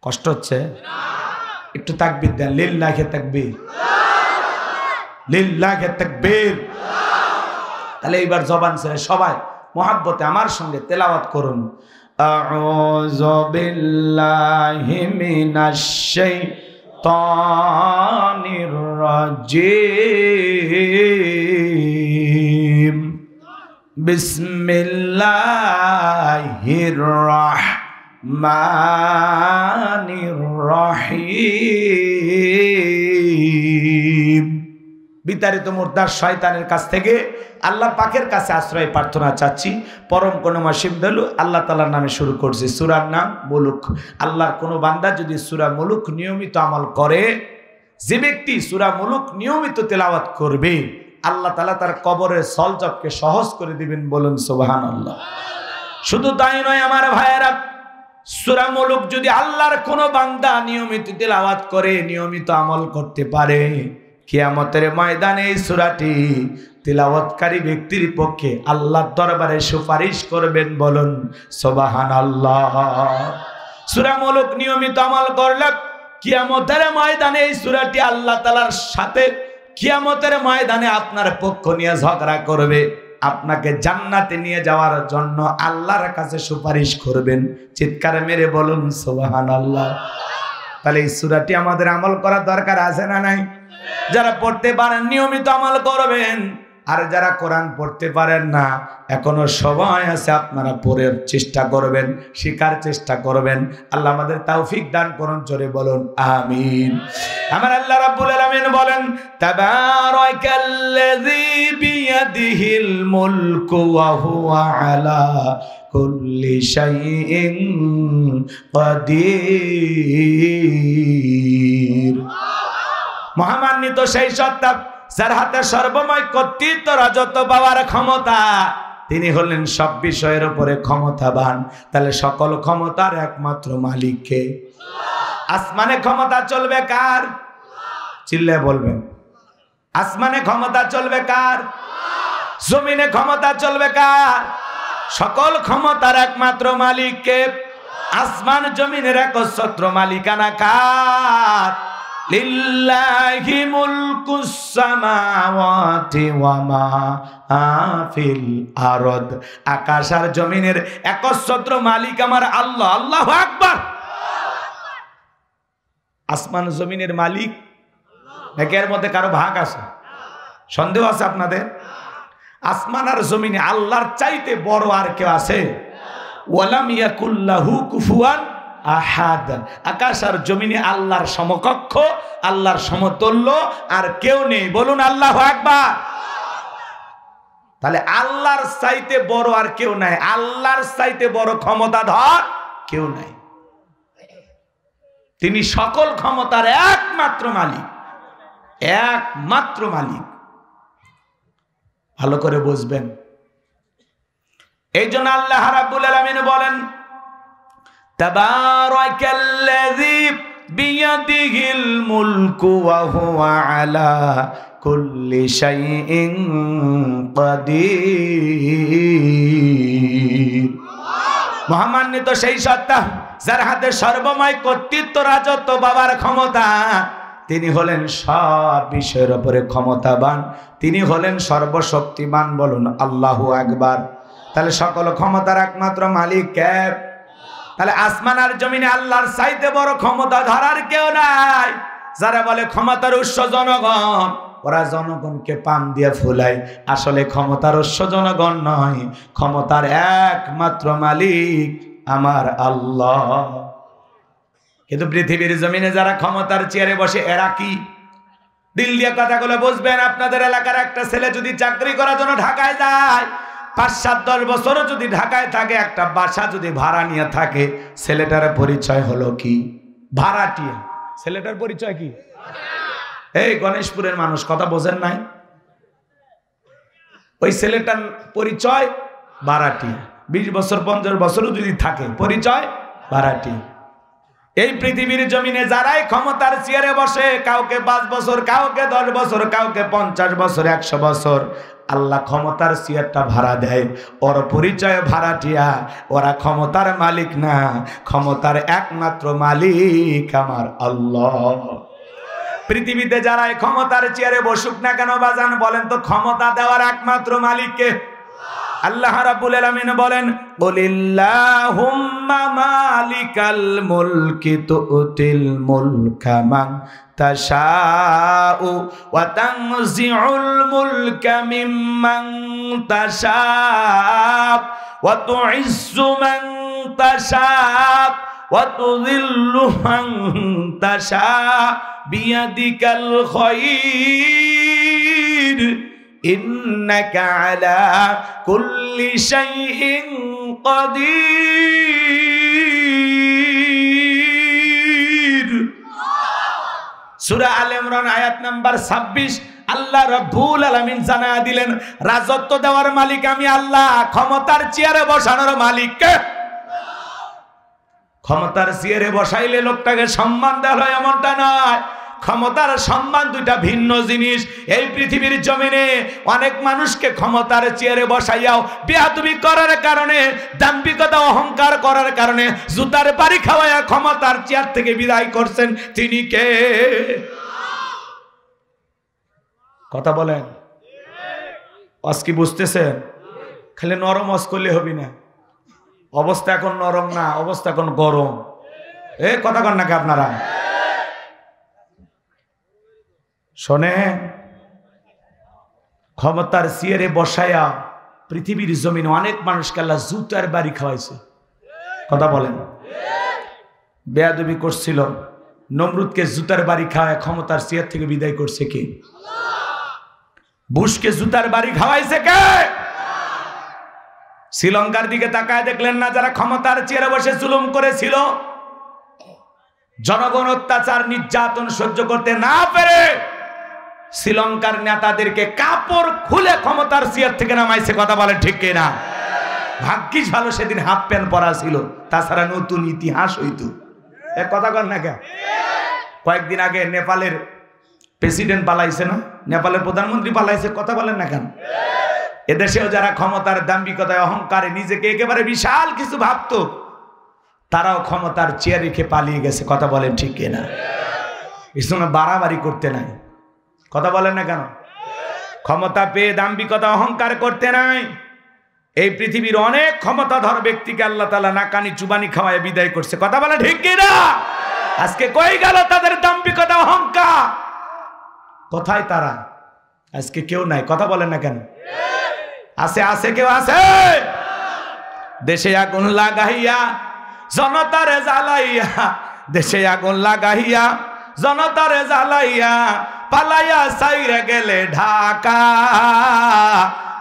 কষ্ট হচ্ছে? একটু তাকবীর দেন। লিল্লাহি তাকবীর, লিল্লাহি তাকবীর। তাহলে এইবার জবান ছেড়ে সবাই মুহাব্বতে আমার সঙ্গে তেলাওয়াত করুন। আউযু বিল্লাহি মিনাশ শাইতানির রাজিম। বিসমিল্লাহির রাহমানির রহিম। বিতাড়িত মুর্দার শয়তানের কাছ থেকে আল্লাহ পাকের কাছে আশ্রয় প্রার্থনা চাচ্ছি। পরম করুণাময় দয়ালু আল্লাহ তাআলার নামে শুরু করছি। সূরার নাম মুলুক। আল্লাহর কোনো বান্দা যদি সূরা মুলুক নিয়মিত আমল করে, যে ব্যক্তি সূরা মুলুক নিয়মিত তেলাওয়াত করবে, আল্লাহ তাআলা তার কবরের সলজবকে সহজ করে দিবেন। বলুন সুবহানাল্লাহ। শুধু তাই নয় আমার ভাইয়েরা, সূরা মুলুক যদি আল্লাহর কোনো বান্দা নিয়মিত তেলাওয়াত করে, নিয়মিত আমল করতে পারে, কিয়ামতের ময়দানে এই সূরাটি তিলাওয়াতকারী ব্যক্তির পক্ষে আল্লাহর দরবারে সুপারিশ করবেন। বলুন সুবহানাল্লাহ। সূরা মুলুক নিয়মিত আমল করলে কিয়ামতের ময়দানে এই সূরাটি আল্লাহ তাআলার সাথে কিয়ামতের ময়দানে আপনার পক্ষ নিয়ে ঝগড়া করবে। আপনাকে জান্নাতে নিয়ে যাওয়ার জন্য আল্লাহর কাছে সুপারিশ করবেন। চিৎকার মেরে বলুন সুবহানাল্লাহ। তাহলে এই সূরাটি আমাদের আমল করার দরকার আছে না নাই? যারা পড়তে পারেন নিয়মিত আমল করবেন, আর যারা কোরআন পড়তে পারেন না এখনো সময় আছে, আপনারা পড়ার চেষ্টা করবেন, শেখার চেষ্টা করবেন। আল্লাহ আমাদের তৌফিক দান করুন, জোরে বলুন আমিন। আমার আল্লাহ রাব্বুল আলামিন বলেন তাবারাকাল্লাযী বিয়াদিহিল মুলকু ওয়া হুয়া আলা কুল্লি শাইইন কাদির। মহামান্বিত সেই সত্তা যার হাতে সর্বময় কর্তৃত্ব রাজত্ব পাওয়ার ক্ষমতা, তিনি হলেন সব বিষয়ের উপরে ক্ষমতাবান। তাহলে সকল ক্ষমতার একমাত্র মালিক কে? আসমানে ক্ষমতা চলবে কার? চিল্লায় বলবেন। আসমানে ক্ষমতা চলবে কার? জমিনে ক্ষমতা চলবে কার? সকল ক্ষমতার একমাত্র মালিক কে? আসমান জমিনের একচ্ছত্র মালিকানা কার? লিল্লাহি মুলকুস সামাওয়াতি ওয়া মা ফিল আরদ। আকাশ আর জমিনের একচ্ছত্র মালিক আমার আল্লাহ। আল্লাহু আকবার। আসমান জমিনের মালিক নাকি এর মধ্যে কারো ভাগ আছে? সন্দেহ আছে আপনাদের? আসমান আর জমিনে আল্লাহর চাইতে বড় আর কেউ আছে? ওয়ালাম ইয়াকুল্লাহু কুফুয়ান আহাদ। আকাশ আর জমিনে আল্লাহর সমকক্ষ, আল্লাহর সমতুল্য আর কেউ নেই। বলুন আল্লাহু আকবার। তাহলে আল্লাহর চাইতে বড় আর কেউ নাই, আল্লাহর চাইতে বড় ক্ষমতাধর কেউ নাই। তিনি সকল ক্ষমতার একমাত্র মালিক, একমাত্র মালিক। ভালো করে বুঝবেন। এই জন্য আল্লাহ রাব্বুল আলামিন বলেন তাবারাকাল্লাযী বিয়াদিহিল মুলকু ওয়া হুয়া আলা কুল্লি শাইইন কাদির। মহামান্বিত সেই সত্তা যার হাতে সর্বময় কর্তৃত্ব রাজত্ব পাওয়ার ক্ষমতা, তিনি হলেন সব বিষয়ের উপরে ক্ষমতাবান, তিনি হলেন সর্বশক্তিমান। বলুন আল্লাহু আকবার। তাহলে সকল ক্ষমতার একমাত্র মালিক কে? তাহলে আসমান আর জমিনে আল্লাহর চাইতে বড় ক্ষমতা ধরার কেউ নাই। যারা বলে ক্ষমতার উৎস জনগণ, ওরা জনগণকে পান দিয়ে ফুলায়। আসলে ক্ষমতার উৎস জনগণ নয়, ক্ষমতার একমাত্র মালিক আমার আল্লাহ। কিন্তু পৃথিবীর জমিনে যারা ক্ষমতার চেয়ারে বসে, এরা কি? দিল দিয়ে কথাগুলো বুঝবেন। আপনাদের এলাকার একটা ছেলে যদি চাকরি করার জন্য ঢাকায় যায়, ৫-৭-১০ বছরও যদি ঢাকায় থাকে, একটা বাসা যদি ভাড়া নিয়ে থাকে, ছেলেটার পরিচয় হলো কি? ভাড়াটিয়া। ছেলেটার পরিচয় কি? এই গণেশপুরের মানুষ কথা বোঝেন নাই? ওই ছেলেটার পরিচয় ভাড়াটিয়া। ২০ বছর ৫০ বছরও যদি থাকে, পরিচয় ভাড়াটিয়া। এই পৃথিবীর জমিনে যারাই ক্ষমতার চেয়ারে বসে, কাউকে ৫ বছর, কাউকে ১০ বছর, কাউকে ৫০ বছর, ১০০ বছর, আল্লাহ ক্ষমতার চেয়ারটা ভাড়া দেয়। ওর পরিচয় ভাড়াটিয়া। ওরা ক্ষমতার মালিক না, ক্ষমতার একমাত্র মালিক আমার আল্লাহ। পৃথিবীতে যারাই ক্ষমতার চেয়ারে বসুক না কেন বাজান, বলেন তো ক্ষমতা দেওয়ার একমাত্র মালিককে? আল্লাহ রাব্বুল আলামিন বলেন কুলিল্লাহুম্মা মালিকাল মুলকি তুতিল মুলকা মান তাশাউ ওয়া তানজিউল মুলকা মিম্মান তাশাউ ওয়া তুইজ্জু মান তাশাউ ওয়া তুযিল্লু মান তাশাউ বিয়াদিকাল খায়র ইন্নাকা আলা কুল্লি শাইইন কাদির। সূরা আলে ইমরান আয়াত নাম্বার ২৬। আল্লাহ রাব্বুল আলামিন জানায়া দিলেন, রাজত্ব দেওয়ার মালিক আমি আল্লাহ, ক্ষমতার চেয়ারে বসানোর মালিক কে? ক্ষমতার চেয়ারে বসাইলে লোকটাকে সম্মান দেওয়া হয় এমনটা নয়। ক্ষমতার সম্মান দুইটা ভিন্ন জিনিস। এই পৃথিবীর জমিনে অনেক মানুষকে ক্ষমতার চেয়ারে বসাইয়াও বেয়াদবি করার কারণে, দাম্ভিকতা অহংকার করার কারণে জুতার বাড়ি খাওয়াইয়া ক্ষমতার চেয়ার থেকে বিদায় করছেন। তিনি কে? কথা বলেন। আজ কি বুঝতেছেন? খালি নরম হজ করলে হবি না, অবস্থা এখন নরম না, অবস্থা এখন গরম। কথা কন নাকি আপনারা? শোনে, ক্ষমতার চেয়ারে বসায়া পৃথিবীর জমিনে অনেক মানুষকে আল্লাহ জুতার বাড়ি খাওয়াইছে। কথা বলেন? বেয়াদবি করছিল, নমরুদকে জুতার বাড়ি খাওয়ায় ক্ষমতার চেয়ার থেকে বিদায় করছে কে? বুশকে জুতার বাড়ি খাওয়াইছে কে? শ্রীলঙ্কার দিকে তাকায় দেখলেন না, যারা ক্ষমতার চেয়ারে বসে জুলুম করেছিল, জনগণ অত্যাচার নির্যাতন সহ্য করতে না পেরে শ্রীলঙ্কার নেতাদেরকে কাপড় খুলে ক্ষমতার চেয়ার থেকে নামাইছে। কথা বলে ঠিক কিনা? ভাগ্যিস ভালো সেদিন হাফ প্যান্ট পরা ছিল, তাছাড়া নতুন ইতিহাস হইতো। কথা কর না কে? কয়েকদিন আগে নেপালের প্রেসিডেন্ট পালাইছে না, নেপালের প্রধানমন্ত্রী পালাইছে। কথা বলেন না কেন? এদেশেও যারা ক্ষমতার দাম্ভিকতায় অহংকারে নিজেকে একেবারে বিশাল কিছু ভাবতো, তারাও ক্ষমতার চেয়ার রেখে পালিয়ে গেছে। কথা বলেন ঠিক কিনা? এই সময় বাড়াবাড়ি করতে নাই। কথা বলেন না কেন? ক্ষমতা পেয়ে দাম্ভিকতা অহংকার করতে নাই। এই পৃথিবীর অনেক ক্ষমতাধর ব্যক্তিকে আল্লাহ তাআলা নাকানি চুবানি খাওয়ায় বিদায় করছে। কথা বলে ঠিক কিনা? আজকে কই গেল তাদের দাম্ভিকতা অহংকার? কোথায় তারা? আজকে কেউ নাই। কথা বলেন না কেন? আছে? আছে কেউ? আছে? দেশে আগুন লাগাইয়া জনতারে জ্বালাইয়া, দেশে আগুন লাগাইয়া জনতারে জ্বালাইয়া, পালাইয়া সাইরে গেলে ঢাকা,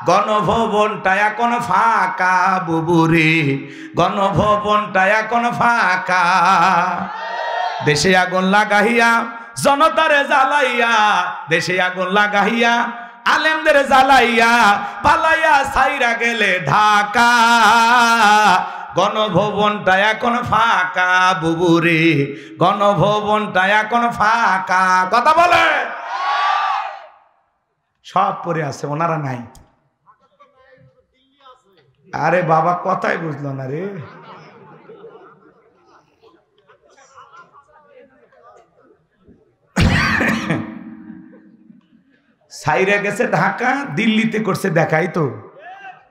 গণভবনটা এখন ফাঁকা বুবুরে, গণভবনটা এখন ফাঁকা। দেশে আগুন লাগাইয়া জনতারে জ্বালাইয়া, দেশে আগুন লাগাইয়া আলেমদের জ্বালাইয়া, পালাইয়া সাইরা গেলে ঢাকা, গণভবনটা এখন ফাঁকা বুবুরে, গণভবনটা এখন ফাঁকা। কথা বলে? সব পরে আছে, ওনারা নাই। আরে বাবা, কথাই বুঝলো না রে। সাইরা গেছে ঢাকা, দিল্লিতে করছে দেখাই তো,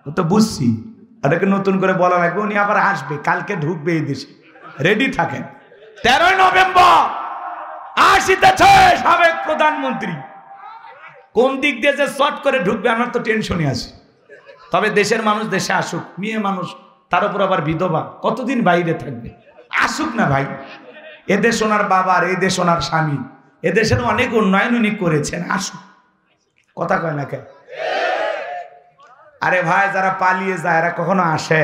ও তো বুঝছি। এটাকে নতুন করে বলা লাগবে, উনি আবার আসবে, কালকে ঢুকবে এই দেশে, রেডি থাকেন। 13 নভেম্বর আসিতেছে সাবেক প্রধানমন্ত্রী। কোন দিক দিয়ে যে শর্ট করে ঢুকবে আমার তো টেনশনই আছে। তবে দেশের মানুষ দেশে আসুক, মেয়ে মানুষ, তার উপর আবার বিধবা, কতদিন বাইরে থাকবে? আসুক না ভাই। এদেশ ওনার বাবার, এই দেশ ওনার স্বামী, এদেশের অনেক উন্নয়ন উনি করেছেন, আসুক। কথা কয় না কে? আরে ভাই, যারা পালিয়ে যায় এরা কখনো আসে?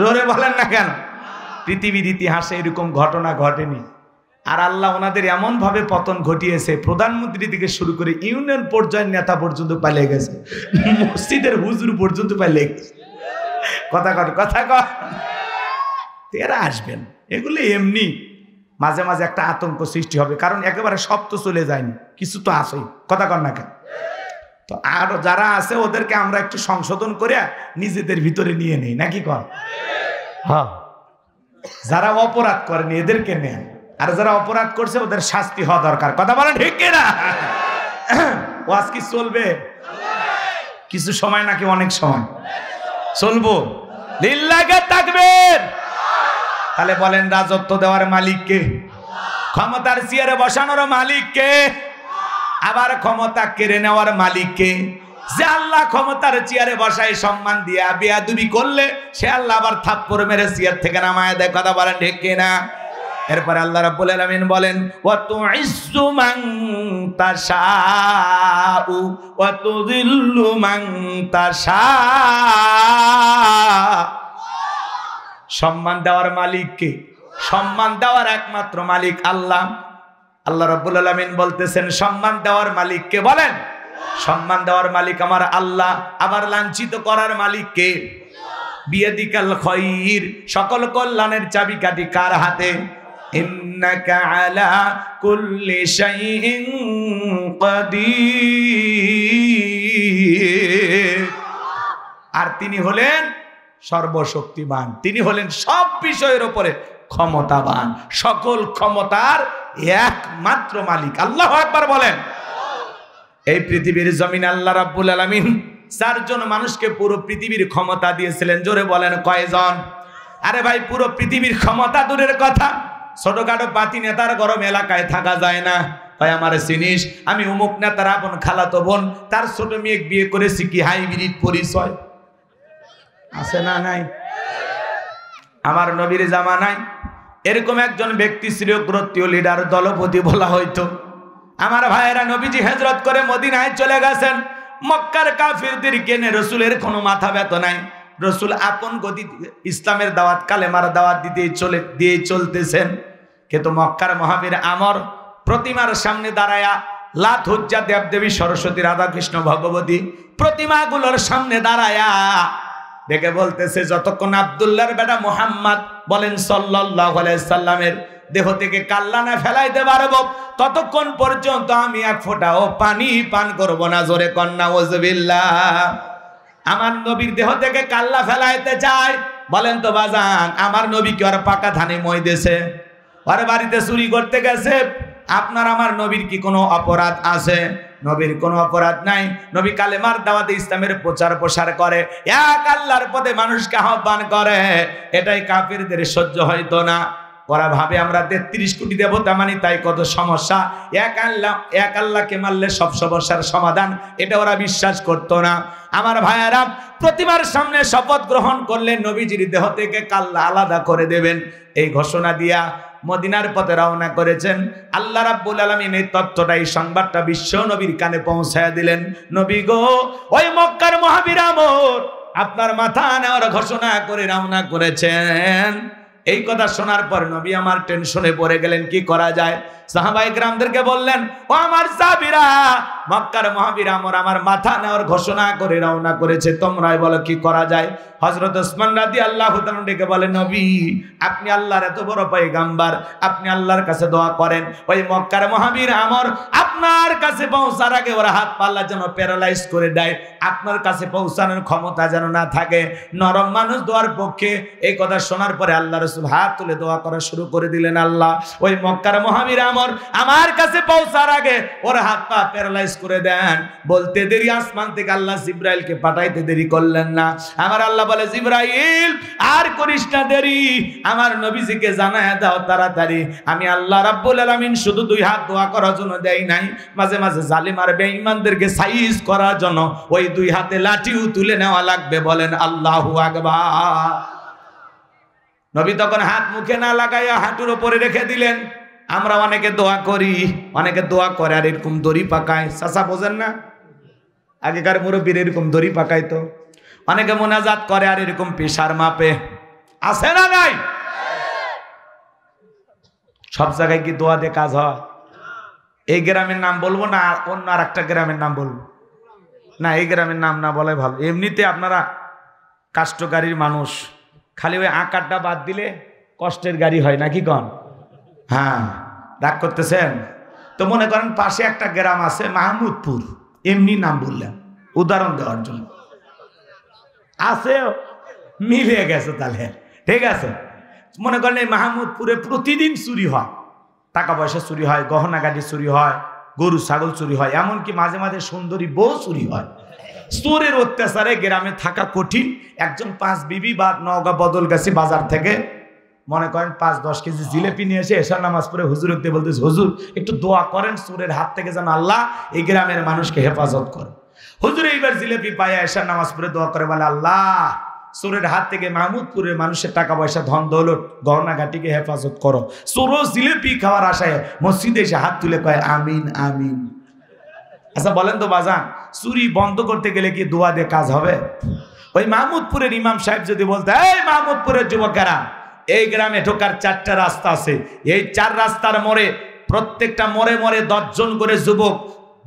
জোরে বলেন না কেন? পৃথিবীর ইতিহাসে এরকম ঘটনা ঘটেনি। আর আল্লাহ ওনাদের এমন ভাবে পতন ঘটিয়েছে, প্রধানমন্ত্রী থেকে শুরু করে ইউনিয়ন পর্যায়ের নেতা পর্যন্ত পালিয়ে গেছে, মসজিদের হুজুর পর্যন্ত পালিয়ে গেছে। কথা কর, কথা কর। এরা আসবেন, এগুলো এমনি মাঝে মাঝে একটা আতঙ্ক সৃষ্টি হবে, কারণ একেবারে সব তো চলে যায়নি, কিছু তো আসেই। কথা কর না কেন? তো আর যারা আছে ওদেরকে আমরা একটু সংশোধন করে নিজেদের ভিতরে নিয়ে নেই, নাকি কর? হ্যাঁ, যারা অপরাধ করেনি এদেরকে নেন, আর যারা অপরাধ করছে ওদের শাস্তি হওয়া দরকার। কথা বলেন ঠিক কিনা? ওয়াজ কি চলবে কিছু সময় নাকি অনেক সময় চলবো? লিল্লাহে তাকবীর। তাহলে বলেন, রাজত্ব দেওয়ার মালিক কে? ক্ষমতার চেয়ারে বসানোর মালিক কে? আবার ক্ষমতা কেড়ে নেওয়ার মালিক কে? যে আল্লাহ ক্ষমতার চেয়ারে বসায় সম্মান দিয়া বেয়াদবি করলে সে আল্লাহ আবার থাপ্পড় মেরে চেয়ার থেকে নামায় দেয়। কথা বলেন ঠিক কিনা? এরপরে আল্লাহ রাব্বুল আলামিন বলেন, ওয়া তুইজ্জু মান তাশাউ ওয়া তুযিল্লু মান তাশা। সম্মান দেওয়ার মালিক কে? সম্মান দেওয়ার একমাত্র মালিক আল্লাহ। আল্লাহ রাব্বুল আলামিন বলতেছেন, সম্মান দেওয়ার মালিক কে? বলেন, সম্মান দেওয়ার মালিক আমার আল্লাহ। আবার লাঞ্ছিত করার মালিক কে? বিয়াদিকাল খায়র, সকল কল্যাণের চাবিকাঠি কার হাতে? ইন্নাকা আলা কুল্লি শাইইন কাদির। আর তিনি হলেন সর্বশক্তিমান, তিনি হলেন সব বিষয়ের উপরে ক্ষমতাবান, সকল ক্ষমতার একমাত্র মালিক। আল্লাহু আকবার বলেন। এই পৃথিবীর জমিনে আল্লাহ রাব্বুল আলামিন 4 জন মানুষকে পুরো পৃথিবীর ক্ষমতা দিয়েছিলেন। জোরে বলেন কয়জন? আরে ভাই, পুরো পৃথিবীর ক্ষমতা দূরের কথা, ছোটখাটো পাতি নেতার গরম এলাকায় থাকা যায় না। ভাই আমারে চিনিস, আমি অমুক নেতার আপন খালাতো বোন, তার ছোট মেয়ে বিয়ে করেছি, কি হাইব্রিড পরিচয় আছে না নাই? আমার নবীর জামানায় এরকম একজন ব্যক্তি ছিল, গোত্রীয় লিডার, দলপতি বলা হইতো। আমার ভাইয়েরা, নবীজি হিজরত করে মদিনায় চলে গেছেন। মক্কার কাফিরদের কেনে রসুলের কোনো মাথা ব্যথা নাই। রসুল আপন গতি ইসলামের দাওয়াত, কালেমার দাওয়াত দিয়ে চলতেছেন। কিন্তু মক্কার মহাবীর আমর প্রতিমার সামনে দাঁড়ায়া, লাত, হুজ্জা, দেবদেবী, সরস্বতী, রাধাকৃষ্ণ, ভগবতী প্রতিমাগুলোর সামনে দাঁড়ায়া দেখে বলতেছে, যতক্ষণ আব্দুল্লাহর বেটা মুহাম্মদ বলেন সাল্লাল্লাহু আলাইহি সাল্লামের দেহ থেকে কাল্লা না ফেলাইতে পারবো, ততক্ষণ পর্যন্ত আমি এক ফোঁটাও পানি পান করব না। জোরে কন্যা ওয়াজবিল্লাহ। আমার নবীর দেহ থেকে কাল্লা ফেলাইতে চায়, বলেন তো বাজান, আমার নবী কি আর পাকা ধানে মই দিয়েছে? ওর বাড়িতে চুরি করতে গেছে? আপনার আমার নবীর কি কোনো অপরাধ আছে? নবীর কোনো অপরাধ নাই। নবী কালেমার দাওয়াতে ইসলামের প্রচার প্রসার করে, এক আল্লাহর পথে মানুষকে আহ্বান করে। এটাই কাফিরদের সহ্য হইতো না। ওরা ভাবে আমরা 33 কোটি দেবতা মানি, তাই কত সমস্যা। এক আল্লাহকে মারলে সব সমস্যার সমাধান, এটা ওরা বিশ্বাস করতো না। আমার ভাইয়েরা, প্রতিমার সামনে শপথ গ্রহণ করলেন নবীজির দেহ থেকে কাল্লা আলাদা করে দেবেন। এই ঘোষণা দিয়া মদিনার পথে রওনা করেছেন। আল্লাহ রাব্বুল আলামিন এই তথ্যটা, এই সংবাদটা বিশ্ব নবীর কানে পৌঁছায়া দিলেন। নবী গো, ওই মক্কার মহাবীর আমর আপনার মাথা নেওয়ার ঘোষণা করে রওনা করেছেন। এই কথা শোনার পর নবী আমার টেনশনে পড়ে গেলেন, কি করা যায়? সাহাবায়ে কেরামদেরকে বললেন, ও আমার সাহাবীরা, মক্কার মহাবীর আমর আমার মাথা নেওয়ার ঘোষণা করে রওনা করেছে, তোমরাই বলো কি করা যায়? হযরত ওসমান রাদিয়াল্লাহু তাআলা ডেকে বলেন, নবী আপনি আল্লাহর এত বড় পয়গম্বর, আপনি আল্লাহর কাছে দোয়া করেন, ওই মক্কার মহাবীর আমর আপনার কাছে পৌঁছার আগে ওরা হাত পাল্লা যেন প্যারালাইজ করে দেয়, আপনার কাছে পৌঁছানোর ক্ষমতা যেন না থাকে। নরম মানুষ দোয়ার পক্ষে। এই কথা শোনার পরে আল্লাহ রাসূল হাত তুলে দোয়া করা শুরু করে দিলেন, আল্লাহ ওই মক্কার মহাবীর আমর আমার কাছে পৌঁছার আগে ওর হাত পা প্যারালাইজ করে দেন। বলতে দেরি, আসমান থেকে আল্লাহ জিবরাইলকে পাঠাইতে দেরি করলেন না। আমার আল্লাহ বলে, জিবরাইল আর করিস না দেরি, আমার নবীজিকে জানায়া দাও তাড়াতাড়ি। আমি আল্লাহ রাব্বুল আলামিন শুধু 2 হাত দোয়া করার জন্য দেই নাই, মাঝে মাঝে জালিম আর বেঈমানদেরকে সাইজ করার জন্য ওই 2 হাতে লাঠিও তুলে নেওয়া লাগবে। বলেন আল্লাহু আকবার। নবী তখন হাত মুখে না লাগাইয়া হাঁটুর উপরে রেখে দিলেন। আমরা অনেকে দোয়া করি, অনেকে দোয়া করে আর এরকম দড়ি পাকায়। চাচা বোঝেন না, আগেকার মুরব্বীর এরকম দড়ি পাকাইতো। অনেকে মোনাজাত করে আর এরকম পেশার মাপে। আছে না নাই? সব জায়গায় কি দোয়া দিয়ে কাজ হয়? এই গ্রামের নাম বলবো না, অন্য আর একটা গ্রামের নাম বলবো না, এই গ্রামের নাম না বলে ভালো। এমনিতে আপনারা কাষ্টকারীর মানুষ, খালি ওই আকারটা বাদ দিলে কষ্টের গাড়ি হয় নাকি কন? হ্যাঁ, রাগ করতেছেন তো? মনে করেন পাশে একটা গ্রাম আছে মাহমুদপুর, এমনি নাম বললাম উদাহরণ দেওয়ার জন্য। আছে, মিলে গেছে তাহলে, ঠিক আছে। মনে করেন এই মাহমুদপুরে প্রতিদিন চুরি হয়, টাকা পয়সা চুরি হয়, গহনা গাড়ি চুরি হয়, গরু ছাগল চুরি হয়, এমনকি মাঝে মাঝে সুন্দরী বউ চুরি হয়। চোরের অত্যাচারে গ্রামে থাকা কঠিন। একজন 5 বিবি বা নওগাঁ বদলগাছি বাজার থেকে মনে করেন 5-10 কেজি জিলেপি নিয়ে এসে এশার নামাজ পড়ে হুজুরকে বলতেছে, হুজুর একটু দোয়া করেন চোরের হাত থেকে যেন আল্লাহ এই গ্রামের মানুষকে হেফাজত করে। হুজুর এইবার জিলেপি পায়া এশার নামাজ পড়ে দোয়া করে, বলে আল্লাহ চোরের হাত থেকে মাহমুদপুরের মানুষের টাকা পয়সা, ধন দৌলত, গহনা ঘাটিকে হেফাজত করো। চোর জিলেপি খাওয়ার আশায় মসজিদে এসে হাত তুলে কয় আমিন আমিন। আচ্ছা বলেন তো বাজান, চুরি বন্ধ করতে গেলে কি দোয়া দিয়ে কাজ হবে? ওই মাহমুদপুরের ইমাম সাহেব যদি বলতে, এই মাহমুদপুরের যুবকেরা, এই গ্রামে ঢোকার 4টা রাস্তা আছে, এই 4 রাস্তার মোড়ে প্রত্যেকটা মোড়ে মোড়ে 10 জন করে যুবক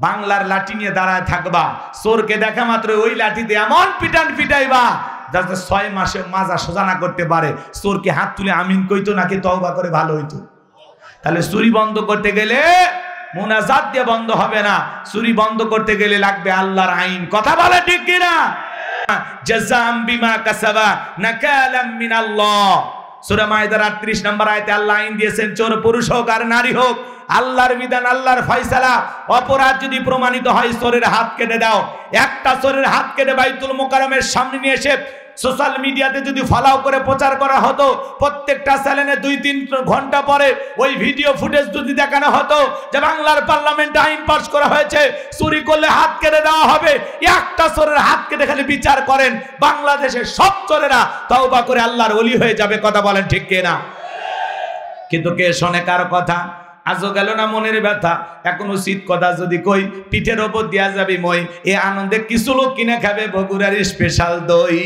বাংলার লাঠি নিয়ে দাঁড়ায় থাকবা, চোরকে দেখা মাত্র ওই লাঠিতে এমন পিটান পিটাইবা যাতে 6 মাসে মাজা সোজা না করতে পারে। চোরকে হাত তুলে আমিন কইতো নাকি তওবা করে ভালো হইতো? তাহলে চুরি বন্ধ করতে গেলে মুনাজাত দিয়ে বন্ধ হবে না, চুরি বন্ধ করতে গেলে লাগবে আল্লাহর আইন। কথা বলে ঠিক কিনা? জাযাম বিমা কাসাবা নাকালাম মিনাল্লাহ। সূরা মাইদার 38 নম্বর আয়াতে আল্লাহ আইন দিয়েছেন, চোর পুরুষ হোক আর নারী হোক, আল্লাহর বিধান, আল্লাহর ফয়সালা। অপরাধ যদি প্রমাণিত হয় চোরের হাত কেটে দাও। একটা চোরের হাত কেটে বাইতুল মোকাররমের সামনে নিয়ে এসে সোশ্যাল মিডিয়াতে যদি ফলাও করে প্রচার করা হতো, প্রত্যেকটা চ্যানেলে 2-3 ঘন্টা পরে ওই ভিডিও ফুটেজ যদি দেখানো হতো যে বাংলার পার্লামেন্টে আইন পাস করা হয়েছে, চুরি করলে হাত কেটে দেওয়া হবে, একটা চোরের হাত কেটে খালি বিচার করেন, বাংলাদেশের সব চোরেরা তওবা করে আল্লাহর ওলি হয়ে যাবে। কথা বলেন ঠিক কিনা? কিন্তু কে শোনে কার কথা? আজও গেল না মনের ব্যথা। এখন উচিত কথা যদি কই, পিঠের ওপর দিয়া যাবি মই। এ আনন্দে কিছু লোক কিনে খাবে বগুড়ার স্পেশাল দই।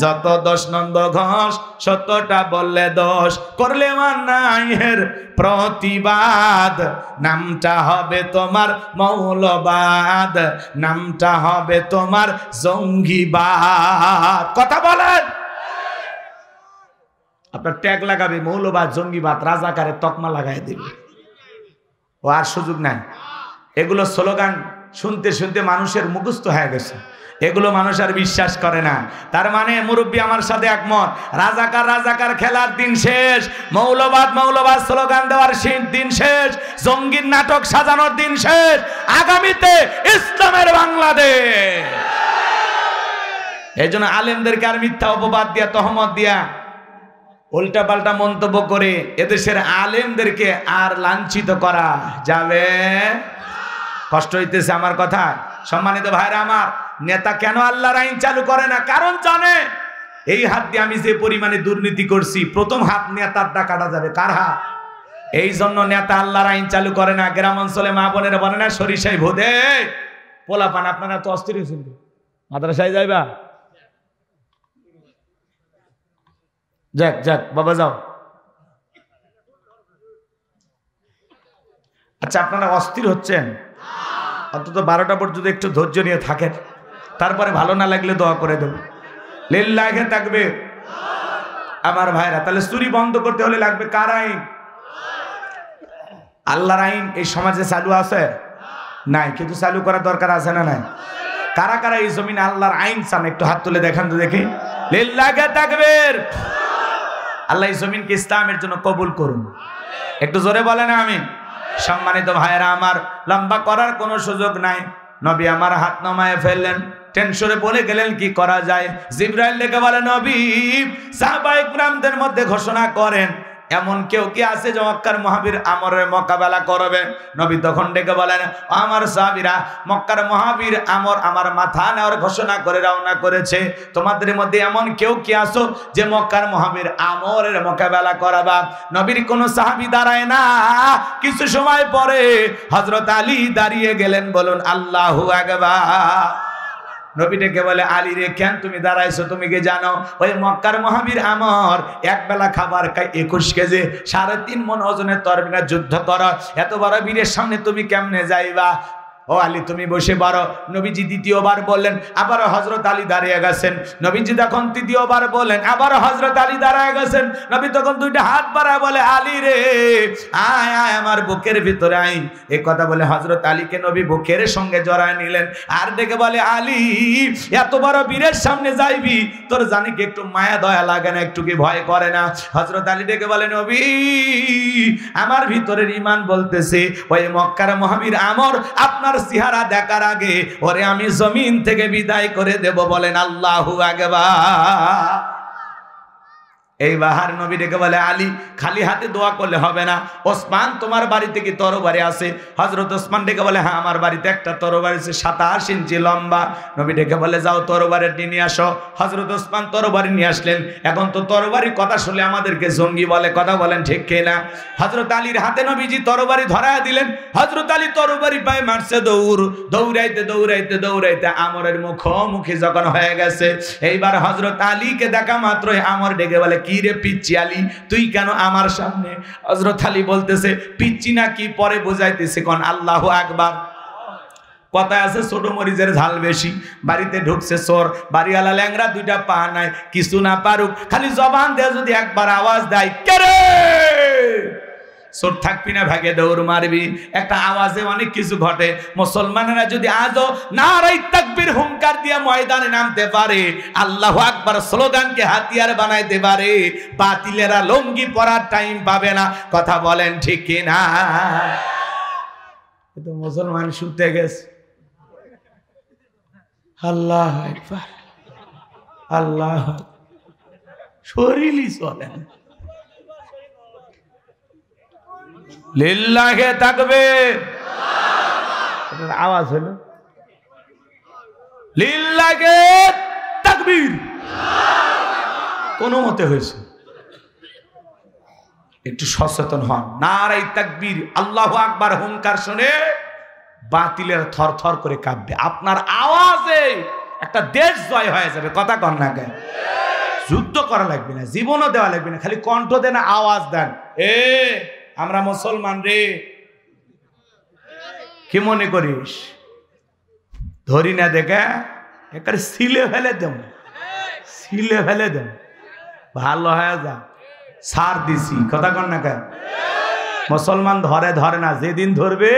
যত 10 নন্দ ঘোষ, 70টা বললে 10, করলে মান্নাইয়ের প্রতিবাদ। নামটা হবে তোমার মৌলবাদ, নামটা হবে তোমার জঙ্গিবাদ। কথা বলেন। আপনার ট্যাগ লাগাবে মৌলবাদ, জঙ্গিবাদ, রাজাকারের তকমা লাগাই দেবে। ও আর সুযোগ নাই। এগুলো স্লোগান শুনতে শুনতে মানুষের মুখস্থ হয়ে গেছে, এগুলো মানুষ আর বিশ্বাস করে না। তার মানে মুরব্বী আমার সাথে একমত, রাজাকার রাজাকার খেলার দিন শেষ, মৌলবাদ মৌলবাদ স্লোগান দেওয়ার দিন শেষ, জঙ্গির নাটক সাজানোর দিন শেষ। আগামীতে ইসলামের বাংলাদেশ। এই জন্য আলেমদেরকে আর মিথ্যা অপবাদ দিয়া, তহমত দিয়া, উল্টা পাল্টা মন্তব্য করে এদেশের আলেমদেরকে আর লাঞ্ছিত করা যাবে। কষ্ট হইতেছে আমার কথা। সম্মানিত ভাইরা আমার, নেতা কেন আল্লাহর আইন চালু করে না? কারণ জানে এই হাত দিয়ে আমি যে পরিমাণে দুর্নীতি করছি, প্রথম হাত নেতারটা কাটা যাবে। কার হাত? এই জন্য নেতা আল্লাহর আইন চালু করে না। গ্রাম অঞ্চলে মা বোনেরা বলে না সরিষায় ভোদে পোলা পান। আপনারা তো অস্থির হয়েছেন, মাদ্রাসায় যাইবা? যাক যাক বাবা যাও। আচ্ছা, আপনারা অস্থির হচ্ছেন, অন্তত 12টা পর্যন্ত একটু ধৈর্য নিয়ে থাকেন, তারপরে ভালো না লাগলে দোয়া করে দেব। লিল্লাহি তাকবীর। আমার ভাইরা, তাহলে চুরি বন্ধ করতে হলে লাগবে কার আইন? আল্লাহর আইন। এই সমাজে চালু আছে? নাই, কিন্তু চালু করার দরকার আছে না নাই? কারা কারা এই জমিনে আল্লাহর আইন চান? একটু হাত তুলে দেখান তো দেখি। লিল্লাহি তাকবীর। আল্লাহ এই জমিনকে ইসলামের জন্য কবুল করুন। একটু জোরে বলেন আমিন। সম্মানিত ভাইয়েরা আমার, লম্বা করার কোনো সুযোগ নাই। নবী আমার হাত নামায় ফেললেন, টেনশনে বলে গেলেন কি করা যায়। জিবরাইল ডেকে বলে, নবী সাহাবায়ে কিরামদের মধ্যে ঘোষণা করেন এমন কেউ কি আছে যে মক্কার মহাবীর আমরের মোকাবেলা করবে? নবী তখন ডেকে বলেন, আমার সাহাবীরা, মক্কার মহাবীর আমর আমার মাথা নেওয়ার ঘোষণা করে রওনা করেছে। তোমাদের মধ্যে এমন কেউ কি আছো যে মক্কার মহাবীর আমরের মোকাবেলা করাবা? নবীর কোন সাহাবী দাঁড়ায় না। কিছু সময় পরে হযরত আলী দাঁড়িয়ে গেলেন। বলুন আল্লাহু আকবার। নবী ডেকে বলে, আলী রে, কেন তুমি দাঁড়াইছো? তুমি কি জানো ওই মক্কার মহাবীর আমর এক বেলা খাবার খায় 21 কেজি, 3.5 মণ ওজনের তরবারি যুদ্ধ করো, এত বড় বীরের সামনে তুমি কেমনে যাইবা? ও আলী তুমি বসে পড়ো। নবীজি দ্বিতীয়বার বললেন, আবার হযরত আলী দাঁড়িয়ে গেছেন। নবীজি তখন তৃতীয়বার বলেন, আবার হযরত আলী দাঁড়িয়ে গেছেন। নবী তখন দুইটা হাত বাড়ায় বলে, আলী রে আয় আয় আমার বুকের ভিতরে আয়। এই কথা বলে হযরত আলীকে নবী বুকের সঙ্গে জড়ায় নিলেন। আর ডেকে বলে, আলী এত বড় বীরের সামনে যাইবি, তোর জানি কি একটু মায়া দয়া লাগে না? একটু কি ভয় করে না? হযরত আলী ডেকে বলে, নবী আমার ভিতরের ঈমান বলতেছে ওই মক্কার মহাবীর আমর আপনার চেহারা দেখার আগে ওরে আমি জমিন থেকে বিদায় করে দেব। বলেন আল্লাহু আকবার। এই বাহার নবী ডেকে বলে, আলী খালি হাতে দোয়া করলে হবে না। ওসমান তোমার বাড়িতে কি তরবারি আছে? হযরত ওসমান ডেকে বলে, হ্যাঁ আমার বাড়িতে একটা তরবারি আছে, 27 ইঞ্চি লম্বা। নবী ডেকে বলে, যাও তরবারিটি নিয়ে আসো। হযরত ওসমান তরবারি নিয়ে আসলেন। এখন তো তরবারি কথা শুনলে আমাদেরকে জঙ্গি বলে। কথা বলেন ঠিক কিনা? হযরত আলীর হাতে নবীজি তরবারি ধরায় দিলেন। হযরত আলী তরবারি পায়ে মারছে দৌড়। দৌড়াইতে দৌড়াইতে দৌড়াইতে আমরের মুখোমুখি যখন হয়ে গেছে, এইবার হযরত আলীকে দেখা মাত্রই আমর ডেকে বলে, কি রে পিচ্চি আলী, তুই কেন আমার সামনে? হযরত আলী বলতেছে, পিচ্চি না কি পরে বুঝাইতেছে, কোন আল্লাহু আকবার। কথা আছে ছোট মরিচের ঝাল বেশি। বাড়িতে ঢুকছে চোর, বাড়িওয়ালা ল্যাংরা, দুইটা পা নাই, কিছু না পারুক, খালি জবান দিয়ে যদি একবার আওয়াজ দেয়, কে রে? চোর থাকবি না, ভাগে দৌড় মারবি। একটা আওয়াজে অনেক কিছু ঘটে। মুসলমানেরা যদি আজও নারায়ে তাকবীর হুঙ্কার দিয়ে ময়দানে নামতে পারে, আল্লাহু আকবার স্লোগানকে হাতিয়ার বানাইতে পারে, বাতিলেরা লুঙ্গি পরার টাইম পাবে না। কথা বলেন ঠিক কিনা? তো মুসলমান শুতে গেছে। আল্লাহ আকবার, আল্লাহ, শরীরই চলে না। লিল্লাহে তাকবীর, আওয়াজ হলো লিল্লাহে তাকবীর, কোন মতে হয়েছে। একটু সচেতন হন। নারায়ে তাকবীর, আল্লাহু আকবার হুঙ্কার শুনে বাতিলের থর থর করে কাঁপবে। আপনার আওয়াজে একটা দেশ জয় হয়ে যাবে। কথা কন না কেন? যুদ্ধ করা লাগবে না, জীবনও দেওয়া লাগবে না, খালি কণ্ঠ দেন, আওয়াজ দেন, আমরা মুসলমান রে, কি মনে করিস? ধরি না দেখে একেবারে সিলে ফেলে দেব, সিলে ফেলে দেব, ভালো হয়ে যা, সার দিছি। কথা কন না কেন? মুসলমান ধরে ধরে না, যেদিন ধরবে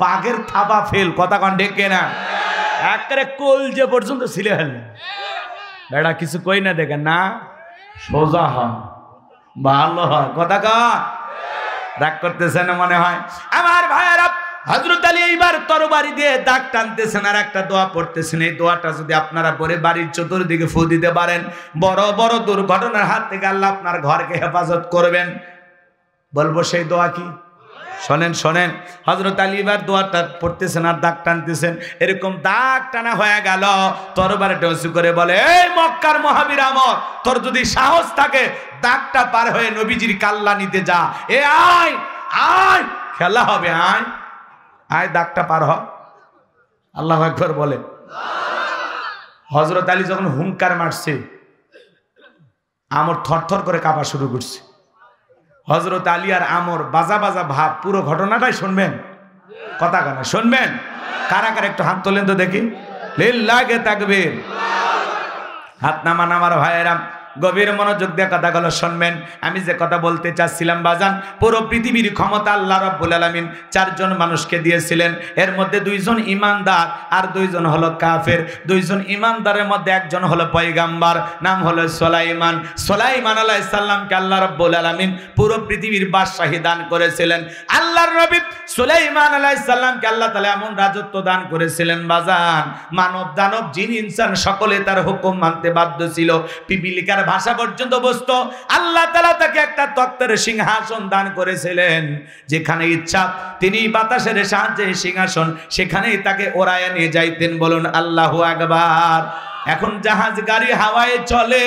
বাঘের থাবা ফেল। কথা কন ডেকে না, একেবারে কলজে পর্যন্ত সিলে ফেলবে। বেড়া কিছু কই না দেখেন না, সোজা হয়, ভালো হয়। কথা কন, রাগ করতেছেন মনে হয় আমার ভাইয়েরা। হযরত আলী এইবার তরবারি দিয়ে দাগ টানতেছেন আর একটা দোয়া পড়তেছেন। এই দোয়াটা যদি আপনারা পরে বাড়ির চতুর্দিকে ফু দিতে পারেন, বড় বড় দুর্ঘটনার হাত থেকে আল্লাহ আপনার ঘরকে হেফাজত করবেন। বলবো সেই দোয়া কি? শোনেন শোনেন। হযরত আলী এবার দোয়াটা পড়তেছেন আর দাগ টানতেছেন। এরকম দাগ টানা হয়ে গেল, তরবারিটা উঁচু করে বলে, এই মক্কার মহাবীর আমর, তোর যদি সাহস থাকে দাগটা পার হয়ে নবীজির কাল্লা নিতে যা। এ আয় আয়, খেলা হবে, আয় আয়, দাগটা পার হ। আল্লাহু আকবার বলে। হযরত আলী যখন হুঙ্কার মারছে, আমর থরথর করে কাঁপা শুরু করছে। হযরত আলী আর আমর বাজা বাজা ভাব। পুরো ঘটনাটাই শুনবেন। কথা কেন শুনবেন? কারা কারা একটু হাত তোলেন তো দেখি। লিল্লাহে তাকবীর, হাত নামান আমার ভাইয়েরা। গভীর মনোযোগ দিয়ে কথাগুলো শুনবেন। আমি যে কথা বলতে চাচ্ছিলাম বাজান, পুরো পৃথিবীর ক্ষমতা আল্লাহ রাব্বুল আলামিন 4 জন মানুষকে দিয়েছিলেন। এর মধ্যে 2 জন ইমানদার আর 2 জন হলো কাফের। 2 জন ইমানদারের মধ্যে একজন হলো পয়গাম্বর, নাম হলো সুলাইমান। সুলাইমান আলাইহিস সালামকে আল্লাহ রাব্বুল আলামিন পুরো পৃথিবীর বাদশাহী দান করেছিলেন। আল্লাহর নবী সুলাইমান আলাইহিস সালামকে আল্লাহ তাআলা এমন রাজত্ব দান করেছিলেন বাজান, মানব দানব জিন ইনসান সকলে তার হুকুম মানতে বাধ্য ছিল। পিপিলিকার ভাষা পর্যন্ত বসত। আল্লাহ তাআলা তাকে একটা তক্তের সিংহাসন দান করেছিলেন, যেখানে ইচ্ছা তিনি বাতাসের সাহায্যে সিংহাসন সেখানেই তাকে ওড়ায় নিয়ে যাইতেন। বলুন আল্লাহু আকবার। এখন জাহাজ গাড়ি হাওয়ায় চলে,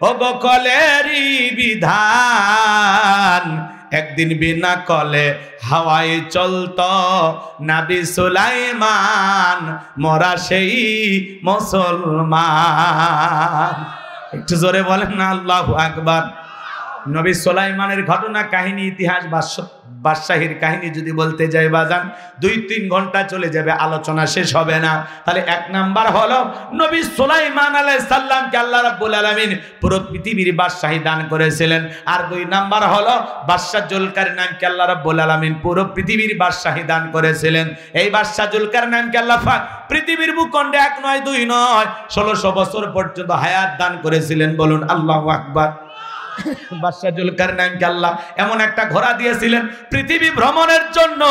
ওগো কলেরই বিধান। একদিন বিনা কলে হাওয়ায় চলতো নবী সুলাইমান, মোরা সেই মুসলমান। একটু জোরে বলেন না আল্লাহু আকবার। নবী সুলাইমানের ঘটনা কাহিনী, ইতিহাস, বাদশাহীর কাহিনী যদি বলতে যাই বাজান 2-3 ঘন্টা চলে যাবে, আলোচনা শেষ হবে না। তাহলে 1 নাম্বার হলো নবী সুলাইমান আলাইহিস সালামকে আল্লাহ রাব্বুল আলামিন পুরো পৃথিবীর বাদশাহী দান করেছিলেন। আর 2 নাম্বার হলো বাদশা জুলকারনাইনকে আল্লাহ রাব্বুল আলামিন পুরো পৃথিবীর বাদশাহী দান করেছিলেন। এই বাদশা জুলকারনাইনকে আল্লাহ পাক পৃথিবীর ভূখণ্ডে 1 নয় 2 নয় 1600 বছর পর্যন্ত হায়াত দান করেছিলেন। বলুন আল্লাহু আকবার। বাদশা জুলকারনাইনকে আল্লাহ এমন একটা ঘোড়া দিয়েছিলেন পৃথিবী ভ্রমণের জন্য।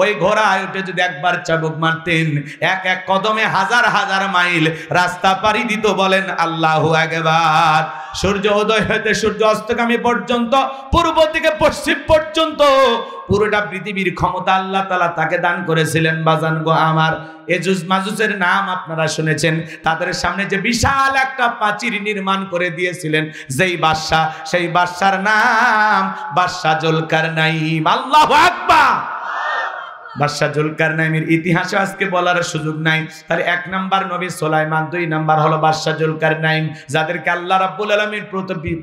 ওই ঘোড়ায় উঠে যদি একবার চাবুক মারতেন, এক এক কদমে হাজার হাজার মাইল রাস্তা পাড়ি দিত। বলেন আল্লাহু আকবার। সূর্য উদয় হতে সূর্য অস্তগামী পর্যন্ত, পূর্ব থেকে পশ্চিম পর্যন্ত পুরোটা পৃথিবীর ক্ষমতা আল্লাহ তাআলা তাকে দান করেছিলেন। বাজান গো আমার, এজুজ মাজুজের নাম আপনারা শুনেছেন। তাদের সামনে যে বিশাল একটা প্রাচীর নির্মাণ করে দিয়েছিলেন যেই বাদশা, সেই বাদশার নাম বাদশা জুলকারনাইন। আল্লাহু আকবার। বাদশা জুলকারনাইনের ইতিহাসে আজকে বলার সুযোগ নাই। তাহলে 1 নাম্বার নবী সুলাইমান, 2 নাম্বার হলো বাদশা জুলকারনাইন, যাদেরকে আল্লাহ রাব্বুল আলামিন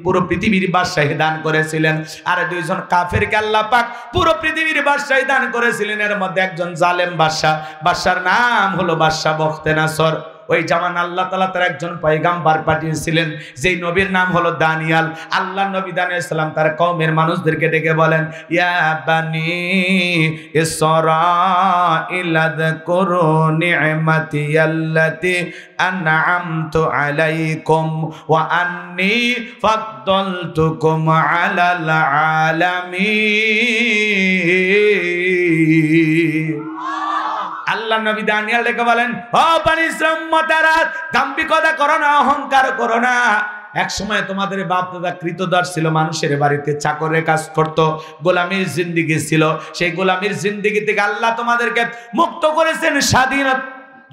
পুরো পৃথিবীর বাদশাহী দান করেছিলেন। আর 2 জন কাফেরকে আল্লাহ পাক পুরো পৃথিবীর বাদশাহী দান করেছিলেন। এর মধ্যে একজন জালেম বাদশা, বাদশার নাম হলো বাদশা বখতে নাসর। ওই জামান আল্লাহ তাআলা তার একজন পয়গম্বর পাঠিয়েছিলেন, যেই নবীর নাম হলো দানিয়াল। আল্লাহ নবী দানিয়াল সালাম তার কওমের মানুষদেরকে ডেকে বলেন, ইয়া বানি ইসরাঈল আযকুরু নি'মাতি আল্লাতী আন'আমতু আলাইকুম ওয়া আন্নী ফাদ্দালতুকুম আলাল আলামিন। আল্লাহ নবী দানিয়াল ডেকে বলেন, ও বনি ইসরাঈল উম্মতেরা, দাম্ভিকতা করো না, অহংকার করো না। এক সময় তোমাদের বাপ দাদা কৃতদাস ছিল, মানুষের বাড়িতে চাকরের কাজ করত, গোলামির জিন্দেগি ছিল। সেই গোলামির জিন্দেগি থেকে আল্লাহ তোমাদেরকে মুক্ত করেছেন,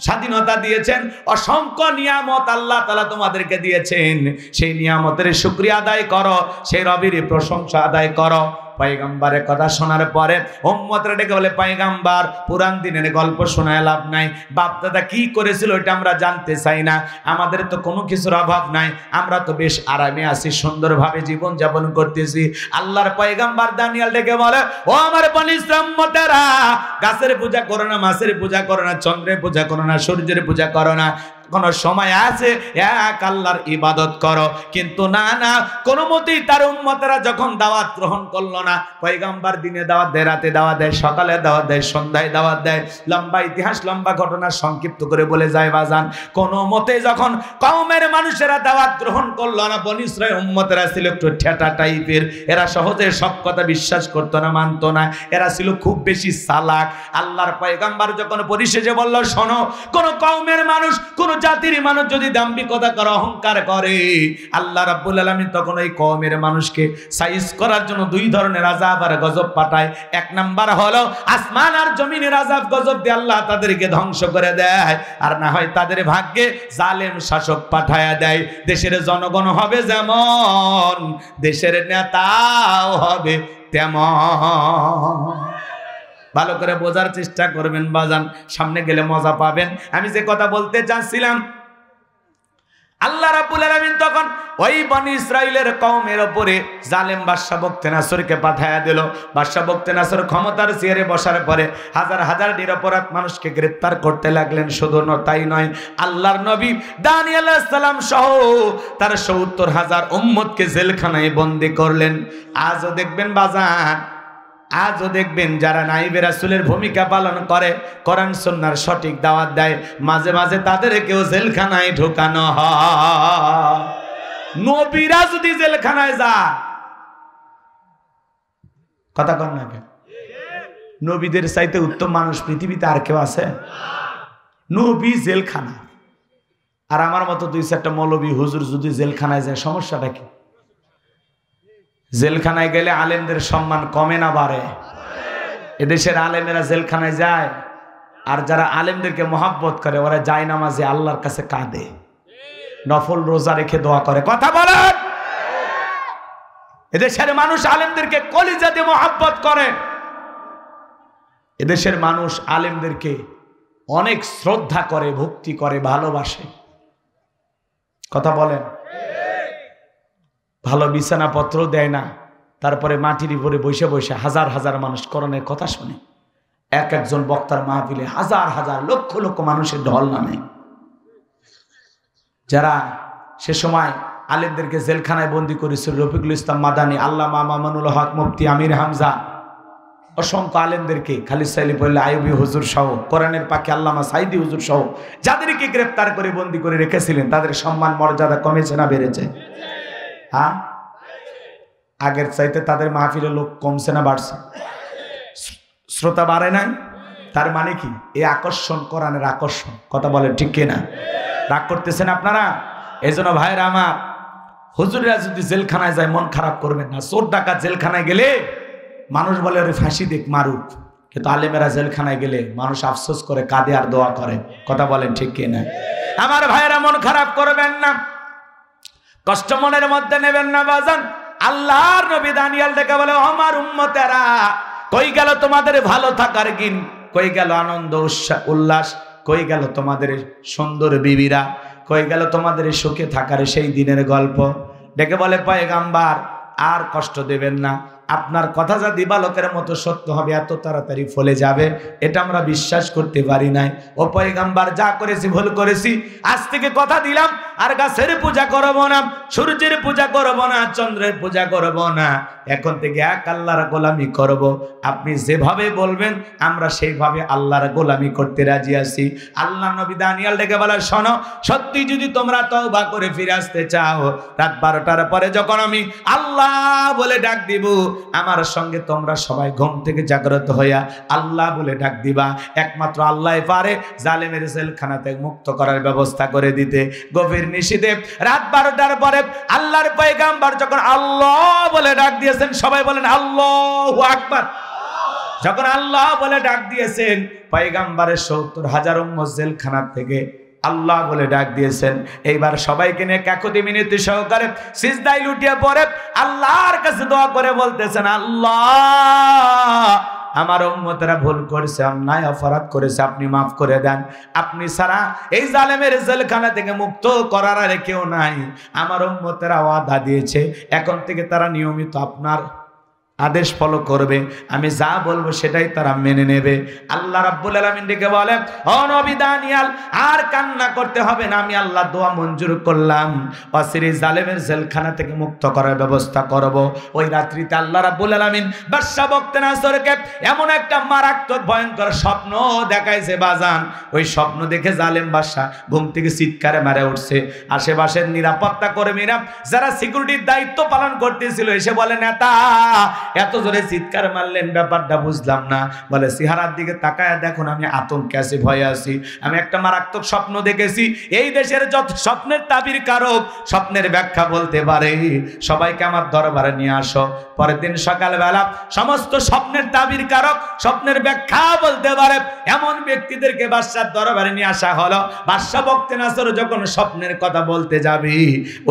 স্বাধীনতা দিয়েছেন, অসংখ্য নিয়ামত আল্লাহ তাআলা তোমাদেরকে দিয়েছেন। সেই নিয়ামতের শুকরিয়া আদায় করো, সেই রবের প্রশংসা আদায় করো। পয়গম্বরের কথা শোনার পরে উম্মতরা ডেকে বলে, পয়গম্বর, পুরান দিনের গল্প শোনায় লাভ নাই, বাপ দাদা কি করেছিল এটা আমরা জানতে চাই না, আমাদের তো কোনো কিছুর অভাব নাই, আমরা তো বেশ আরামে আছি, সুন্দরভাবে জীবন যাপন করতেছি। আল্লাহর পয়গম্বর দানিয়াল ডেকে বলে, ও আমার বনি ইসরাঈল উম্মতেরা, গাছের পূজা করো না, মাছের পূজা করো না, চন্দ্রের পূজা করো না, সূর্যের পূজা করো না, কোন সময় আছে এক আল্লাহর ইবাদত করো। কিন্তু না না, কোন মতেই তার উম্মতেরা যখন দাওয়াত গ্রহণ করলো না, পয়গম্বর দিনে দাওয়াত দেয়, রাতে দাওয়াত দেয়, সকালে দাওয়াত দেয়, সন্ধ্যায় দাওয়াত দেয়, লম্বা ইতিহাস লম্বা ঘটনা সংক্ষিপ্ত করে বলে যায় বাজান, কোন মতে যখন কওমের মানুষেরা দাওয়াত গ্রহণ করলো না, বনি ইসরাঈল উম্মতেরা ছিল একটু ঠেটা টাইপের, এরা সহজে সব কথা বিশ্বাস করতো না, মানতো না, এরা ছিল খুব বেশি চালাক। আল্লাহর পয়গম্বর যখন পরিশেষে বলল, শোনো, কোন কওমের মানুষ, কোন জাতির মানুষ যদি দাম্ভিকতা করে, অহংকার করে, আল্লাহ রাব্বুল আলামিন তখন ওই কওমের মানুষকে সাইজ করার জন্য দুই ধরনের আযাব আর গজব পাঠায়। এক নাম্বার হলো আসমান আর জমিনের আযাব গজব দিয়ে আল্লাহ তাদেরকে ধ্বংস করে দেয়, আর না হয় তাদের ভাগ্যে জালেম শাসক পাঠায়া দেয়। দেশের জনগণ হবে যেমন, দেশের নেতাও হবে তেমন। ভালো করে বোঝার চেষ্টা করবেন বাজান, সামনে গেলে মজা পাবেন। আমি যে কথা বলতে চাচ্ছিলাম, আল্লাহ রাব্বুল আলামিন তখন ওই বনি ইসরাইলের কওমের উপরে জালেম বাদশা বখতেনাসরকে পাঠায়া দিল। বাদশা বখতেনাসর ক্ষমতার চেয়ারে বসার পরে হাজার হাজার নিরপরাধ মানুষকে গ্রেফতার করতে লাগলেন। শুধু তাই নয়, আল্লাহর নবী দানিয়েল আলাইহিস সালাম সহ তার ৭০,০০০ উম্মতকে জেলখানায় বন্দী করলেন। আজও দেখবেন বাজান, আজও দেখবেন যারা নাইবে রাসূলের ভূমিকা পালন করে, কোরআন সুন্নাহর সঠিক দাওয়াত দেয়, মাঝে মাঝে তাদেরকেও জেলখানায় ঢোকানো হয়। নবীরা যদি জেলখানায় যায়, কথা কন না কেন? নবীদের চাইতে উত্তম মানুষ পৃথিবীতে আর কেউ আছে? নবী জেলখানা, আর আমার মতো ২-৪টা মৌলবী হুজুর যদি জেলখানায় যায়, সমস্যাটা কি? জেলখানায় গেলে আলেমদের সম্মান কমে না বাড়ে? এদেশের আলেমেরা জেলখানায় যায়, আর যারা আলেমদেরকে মহাব্বত করে ওরা যায় নামাজে আল্লাহর কাছে কাঁদে, নফল রোজা রেখে দোয়া করে। কথা বলেন, এদেশের মানুষ আলেমদেরকে কলিজা দিয়ে মহাব্বত করে, এদেশের মানুষ আলেমদেরকে অনেক শ্রদ্ধা করে, ভক্তি করে, ভালোবাসে। কথা বলেন, ভালো বিছানাপত্র দেয় না, তারপরে মাটির উপরে বসে বসে হাজার হাজার মানুষ কোরআনের কথা শুনে। এক একজন বক্তার মাহফিলে হাজার হাজার লক্ষ লক্ষ মানুষের ঢল নামে। যারা সে সময় আলেমদেরকে জেলখানায় বন্দী করেছিল, রফিকুল ইসলাম মাদানী, আল্লামা মামুনুল হক মুফতি, আমির হামজা, অসংখ্য আলেমদেরকে, খালিদ সাইলি পল্লী আইয়ুবী হুজুর সহ, কোরআনের পাখি আল্লামা সাইদি হুজুর সহ যাদেরকে গ্রেফতার করে বন্দী করে রেখেছিলেন, তাদের সম্মান মর্যাদা কমেছে না বেড়েছে? হ্যাঁ, আগের চাইতে তাদের মাহফিলে লোক কমছে না বাড়ছে? শ্রোতা বাড়ে নাই? তার মানে কি? এই আকর্ষণ, কোরআনের আকর্ষণ। কথা বলেন ঠিক কিনা? রাগ করতেছেন আপনারা? এই জন্য ভাইরা আমার, হুজুরেরা যদি জেলখানায় যায় মন খারাপ করবেন না। চোর ডাকাত জেলখানায় গেলে মানুষ বলে ওরে ফাঁসি দিক, মারুক, কিন্তু আলেমেরা জেলখানায় গেলে মানুষ আফসোস করে, কাঁদে আর দোয়া করে। কথা বলেন ঠিক কিনা? আমার ভাইরা মন খারাপ করবেন না, কষ্ট মনের মধ্যে নেবেন না বাজান। আল্লাহর নবী দানিয়েল ডেকে বলে, আমার উম্মতেরা, কই গেল তোমাদের ভালো থাকার দিন? কই গেল আনন্দ উল্লাস? কই গেল তোমাদের সুন্দর বিবিরা? কই গেল তোমাদের সুখে থাকার সেই দিনের গল্প? ডেকে বলে, পয়গম্বর আর কষ্ট দেবেন না, আপনার কথা যা দিবালোকের মতো সত্য হবে, এত তাড়াতাড়ি ফলে যাবে, এটা আমরা বিশ্বাস করতে পারি নাই। ও পয়গম্বর, যা করেছি ভুল করেছি, আজ থেকে কথা দিলাম আর গাছের পূজা করব না, সূর্যের পূজা করব না, চন্দ্রের পূজা করব না, এখন থেকে এক আল্লাহর গোলামি করব। আপনি যেভাবে বলবেন আমরা সেইভাবে আল্লাহর গোলামি করতে রাজি আছি। আল্লাহ নবী দানিয়েল ডেকে বলে, শোনো, সত্যি যদি তোমরা তওবা করে ফিরে আসতে চাও, রাত 12টার পরে যখন আমি আল্লাহ বলে ডাক দিব, আমার সঙ্গে তোমরা সবাই ঘুম থেকে জাগ্রত হইয়া আল্লাহ বলে ডাক দিবা। একমাত্র আল্লাহ পারে জালেমের জেলখানা থেকে মুক্ত করার ব্যবস্থা করে দিতে। গভীর নিশীথে রাত 12টার পরে আল্লাহর পয়গম্বর যখন আল্লাহ বলে ডাক দিয়েছেন, সবাই বলেন আল্লাহু আকবার। যখন আল্লাহ বলে ডাক দিয়েছেন, পয়গম্বরের 70,000 উম্মত জেলখানা থেকে আল্লাহ বলে ডাক দিয়েছেন। এইবার সবাইকে নিয়ে কাকুতি মিনতি সহকারে সিজদায় লুটিয়ে পড়ে আল্লাহর কাছে দোয়া করে বলতেছেন, আল্লাহ, আমার উম্মতেরা ভুল করেছে, অন্যায় অপরাধ করেছে, আপনি মাফ করে দেন। আপনি ছাড়া এই জালেমের জেলখানা থেকে মুক্ত করার আর কেউ নাই। আমার উম্মতেরা ওয়াদা দিয়েছে, এখন থেকে তারা নিয়মিত আপনার আদেশ ফলো করবে, আমি যা বলবো সেটাই তারা মেনে নেবে। আল্লাহ রাব্বুল আলামিন ডেকে বলে, ও নবী দানিয়েল, আর কান্না করতে হবে না, আমি আল্লাহ দোয়া মঞ্জুর করলাম, অসিরি জালেমের জেলখানা থেকে মুক্ত করার ব্যবস্থা করব। ওই রাত্রিতে আল্লাহ রাব্বুল আলামিন বাদশা বখতিয়ানাসরকে এমন একটা মারাত্মক ভয়ঙ্কর স্বপ্ন দেখাইছে বাজান। ওই স্বপ্ন দেখে জালেম বাদশা ঘুম থেকে চিৎকারে মারে উঠছে। আশেপাশের নিরাপত্তা কর্মীরা যারা সিকিউরিটির দায়িত্ব পালন করতেছিল এসে বলে, নেতা, এত জোরে চিৎকার মারলেন, ব্যাপারটা বুঝলাম না। বলে, চেহারার দিকে তাকায় দেখুন, আমি আতঙ্কে আছি, ভয়ে আছি, আমি একটা মারাত্মক স্বপ্ন দেখেছি। এই দেশের যত স্বপ্নের তাবির কারক, স্বপ্নের ব্যাখ্যা বলতে পারে, সবাইকে আমার দরবারে নিয়ে আসো। পরের দিন সকালবেলা সমস্ত স্বপ্নের তাবির কারক, স্বপ্নের ব্যাখ্যা বলতে পারে এমন ব্যক্তিদেরকে বাদশার দরবারে নিয়ে আসা হলো। বাদশা বখতিয়ানাসর যখন স্বপ্নের কথা বলতে যাবে,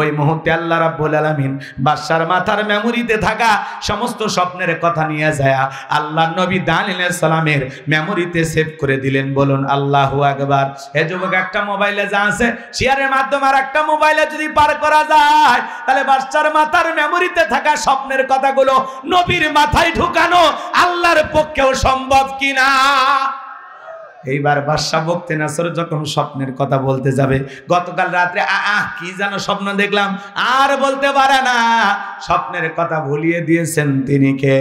ওই মুহূর্তে আল্লাহ রাব্বুল আলামিন বাদশার মাথার মেমোরিতে থাকা সমস্ত স্বপ্নের কথা নিয়ে যায় আল্লাহ নবী দানিয়েল আলাইহিস সালামের মেমোরিতে সেভ করে দিলেন। বলুন আল্লাহু আকবার। এই যুবক, একটা মোবাইলে যা আছে শেয়ারের মাধ্যমে আর একটা মোবাইলে যদি পার করা যায়, তাহলে বাদশার মাথার মেমোরিতে থাকা স্বপ্নের কথাগুলো নবীর মাথায় ঢুকানো আল্লাহর পক্ষেও সম্ভব কিনা? এইবার বাদশা বখতিয়ানাসর যখন স্বপ্নের কথা বলতে যাবে, গতকাল রাত্রে কি যেন স্বপ্ন দেখলাম, আর বলতে পারে না, স্বপ্নের কথা ভুলিয়ে দিয়েছেন তিনি কে?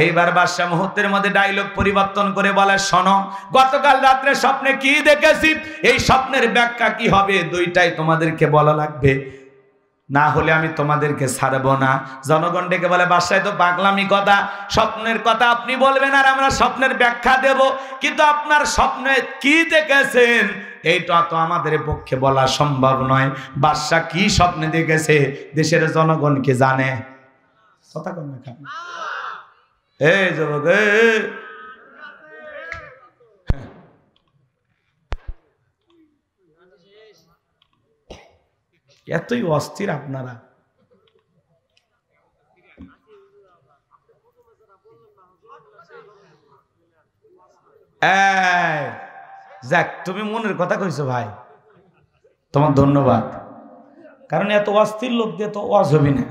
এইবার বাদশা মুহূর্তের মধ্যে ডায়লগ পরিবর্তন করে বলে, শোনো, গতকাল রাত্রে স্বপ্নে কি দেখেছি, এই স্বপ্নের ব্যাখ্যা কি হবে, দুইটাই তোমাদেরকে বলা লাগবে, না হলে আমি তোমাদেরকে ছাড়বো না। জনগণ ডেকে বলে, বাদশাহ তো পাগলামি কথা, স্বপ্নের কথা আপনি বলবেন আর আমরা স্বপ্নের ব্যাখ্যা দেব, কিন্তু আপনার স্বপ্নে কি দেখেছেন এইটা তো আমাদের পক্ষে বলা সম্ভব নয়। বাদশাহ কি স্বপ্নে দেখেছে দেশের জনগণকে জানে? কথা কন না খান। এই যুবক, এতই অস্থির আপনারা। যাক, তুমি মনের কথা কইছো ভাই, তোমার ধন্যবাদ। কারণ এত অস্থির লোক দিয়ে তো ওয়াজ হবি না।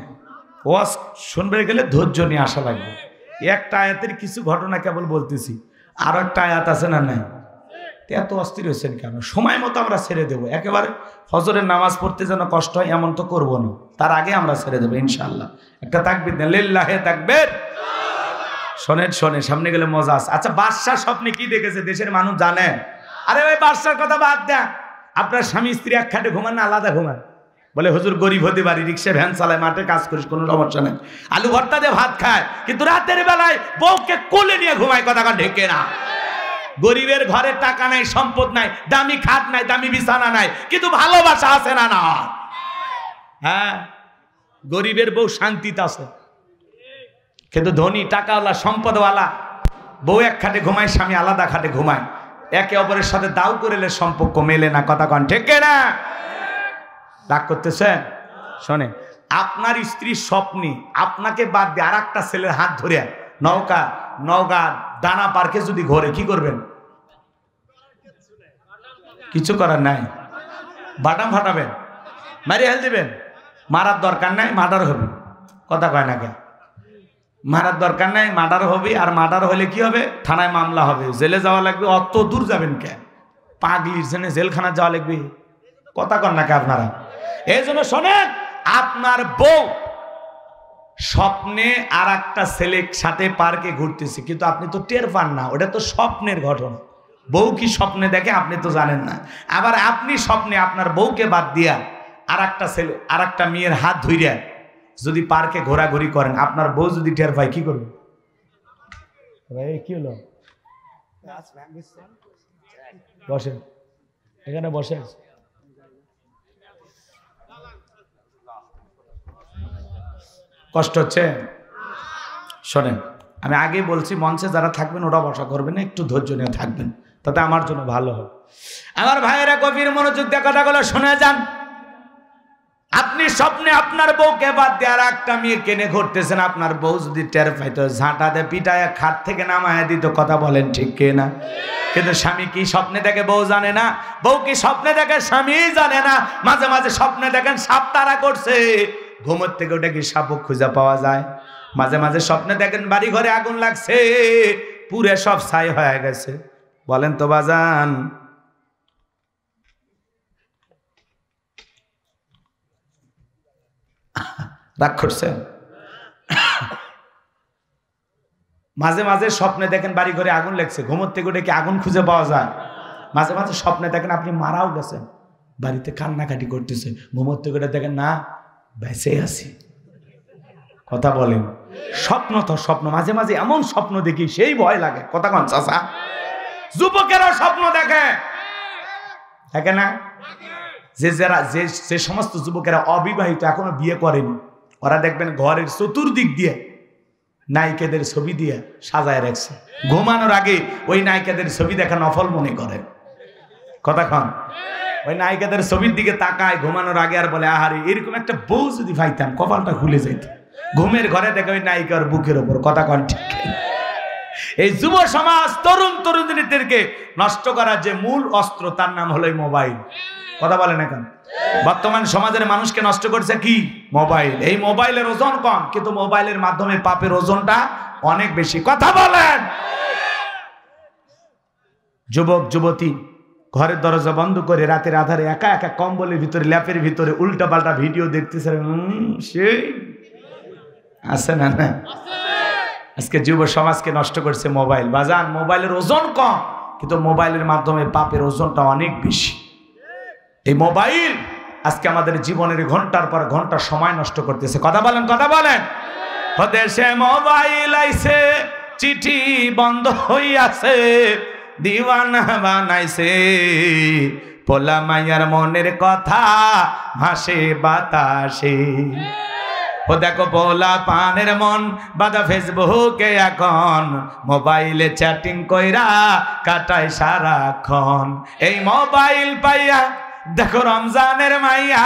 ওয়াজ শুনবে গেলে ধৈর্য নিয়ে আসা লাগবে। একটা আয়াতের কিছু ঘটনা কেবল বলতেছি, আর একটা আয়াত আছে না নাই? এত অস্থির হয়েছেন কেন? সময় মতো আমরা ছেড়ে দেবো, একেবারে ফজরের নামাজ পড়তে যেন কষ্ট হয় এমন তো করবো না, তার আগে আমরা ছেড়ে দেবো ইনশাআল্লাহ। একটা তাকবীর দেন, লিল্লাহি তাকবীর। শোনেন, সামনে গেলে মজা আছে। আচ্ছা, বাদশা স্বপ্নে কি দেখেছে দেশের মানুষ জানে? আরে ওই বাদশার কথা বাদ দেন, আপনার স্বামী স্ত্রী এক খাটে ঘুমান না আলাদা ঘুমান? বলে, হুজুর গরিব হতে পারি, রিক্সা ভ্যান চালায়, মাঠে কাজ করিস, কোনো সমস্যা নেই, আলু ভর্তা দিয়ে ভাত খায়, কিন্তু রাতের বেলায় বউকে কোলে নিয়ে ঘুমায়, কথা ঢেকে না। গরিবের ঘরে টাকা নাই, সম্পদ নাই, দামি খাট নাই, দামি বিছানা নাই, কিন্তু ভালোবাসা আছে না? না, হ্যাঁ, গরিবের বউ শান্তিতে আছে, কিন্তু ধনী টাকাওয়ালা সম্পদওয়ালা বউ এক খাটে ঘুমায়, স্বামী আলাদা খাটে ঘুমায়, একে অপরের সাথে দাও করেলে সম্পর্ক মেলে না, কথা কন ঠিক না? রাগ করতেছেন? শোনেন, আপনার স্ত্রীর স্বপ্নে আপনাকে বাদ দিয়ে আর একটা ছেলের হাত ধরে নৌকা দানা পার্কে যদি ঘরে, কি করবেন? কিছু করার নাই, বাটাম ফাটাবেন, মারিয়ে হেল দিবেন, মারার দরকার নাই, মার্ডার হবে, কথা কয় না কে? মারার দরকার নাই, মার্ডার হবে। আর মার্ডার হলে কি হবে? থানায় মামলা হবে, জেলে যাওয়া লাগবে। অত দূর যাবেন কে? পাগলির জন্য জেলখানা যাওয়া লাগবে? কথা কন নাকি আপনারা? এই জন্য শোনেন, আপনার বউ স্বপ্নে আর একটা ছেলের সাথে পার্কে ঘুরতেছে, কিন্তু আপনি তো টের পান না, ওটা তো স্বপ্নের ঘটনা। বউ কি স্বপ্নে দেখে আপনি তো জানেন না। আবার আপনি স্বপ্নে আপনার বউকে বাদ দিয়া আর একটা ছেলে আর একটা মেয়ের হাত ধইরা যদি পার্কে ঘোরাঘুরি করেন, আপনার বউ যদি টের পায় কি করবে? কি হলো? বসেন, এখানে বসেন। কষ্ট হচ্ছে? শোনেন, আমি আগেই বলছি, মঞ্চে যারা থাকবেন ওরা বসা করবেন না, একটু ধৈর্য নিয়ে থাকবেন, তাতে আমার জন্য ভালো হবে। আমার ভাইয়েরা গভীর মনোযোগ দিয়ে কথাগুলো শুনে যান। আপনি স্বপ্নে আপনার বউকে বাদ দিয়ে আর একটা মেয়ে কেনে ঘুরতেছেন, আপনার বউ যদি টের পাইতো ঝাঁটাতে পিটায় খাট থেকে নামায় দিত। কথা বলেন ঠিক কিনা? কিন্তু স্বামী কি স্বপ্নে দেখে বউ জানে না? বউ কি স্বপ্নে দেখে স্বামী জানে না? মাঝে মাঝে স্বপ্নে দেখেন সাপ তাড়া করছে, ঘুমোর থেকে ওটা কি সাপও খুঁজে পাওয়া যায়? মাঝে মাঝে স্বপ্নে দেখেন বাড়ি ঘরে আগুন লাগছে, পুরে সব ছাই হয়ে গেছে। বলেন তো বাজান, রাগ করছেন? মাঝে মাঝে স্বপ্নে দেখেন বাড়ি ঘরে আগুন লাগছে, ঘুমোর থেকে ওটা কি আগুন খুঁজে পাওয়া যায়? মাঝে মাঝে স্বপ্নে দেখেন আপনি মারাও গেছেন, বাড়িতে কান্নাকাটি করতেছে, ঘুমোর থেকে ওটা দেখেন না বেঁচে আছি। কথা বলেন? স্বপ্ন তো স্বপ্ন, মাঝে মাঝে এমন স্বপ্ন দেখি সেই ভয় লাগে। কথা কন চাচা? যুবকেরাও স্বপ্ন দেখে, দেখে না? যে সমস্ত যুবকেরা অবিবাহিত এখনো বিয়ে করেনি, ওরা দেখবেন ঘরের চতুর্দিক দিয়ে নায়িকাদের ছবি দিয়ে সাজায় রাখছে। ঘুমানোর আগে ওই নায়িকাদের ছবি দেখা নফল মনে করেন। কথা কন? ওই নায়িকাদের ছবির দিকে তাকায় ঘুমানোর আগে আর বলে, আহারে এরকম একটা বউ যদি পাইতাম কপালটা খুলে যেত। ঘুমের ঘরে দেখে ওই নায়িকার বুকের ওপর। কথা কন ঠিক? এই যুব সমাজ তরুণ তরুণীদেরকে নষ্ট করার যে মূল অস্ত্র, তার নাম হলো মোবাইল। কথা বলেন এখন? বর্তমান সমাজের মানুষকে নষ্ট করছে কি? মোবাইল। এই মোবাইলের ওজন কম, কিন্তু মোবাইলের মাধ্যমে পাপের ওজনটা অনেক বেশি। কথা বলেন? যুবক যুবতী ঘরের দরজা বন্ধ করে রাতের আধারে একা একা কম্বলের ভিতরে ল্যাপের ভিতরে উল্টা পাল্টা ভিডিও দেখতেছে। সেই আছে না? না, আজকে যুব সমাজকে নষ্ট করছে মোবাইল। বাজান, মোবাইলের ওজন কম, কিন্তু মোবাইলের মাধ্যমে পাপের ওজনটা অনেক বেশি। এই মোবাইল আজকে আমাদের জীবনের ঘন্টার পর ঘন্টা সময় নষ্ট করতেছে। কথা বলেন? কথা বলেন? দেশে মোবাইল আইছে, চিঠি বন্ধ হইয়াছে, দিওয়ানা বানাইছে, পোলা মাইয়ার মনের কথা ভাসে বাতাসে। ও দেখো পোলা পানের মন বাদা ফেসবুকে এখন, মোবাইলে চ্যাটিং কইরা কাটায় সারাক্ষণ। এই মোবাইল পাইয়া দেখো রমজানের মাইয়া,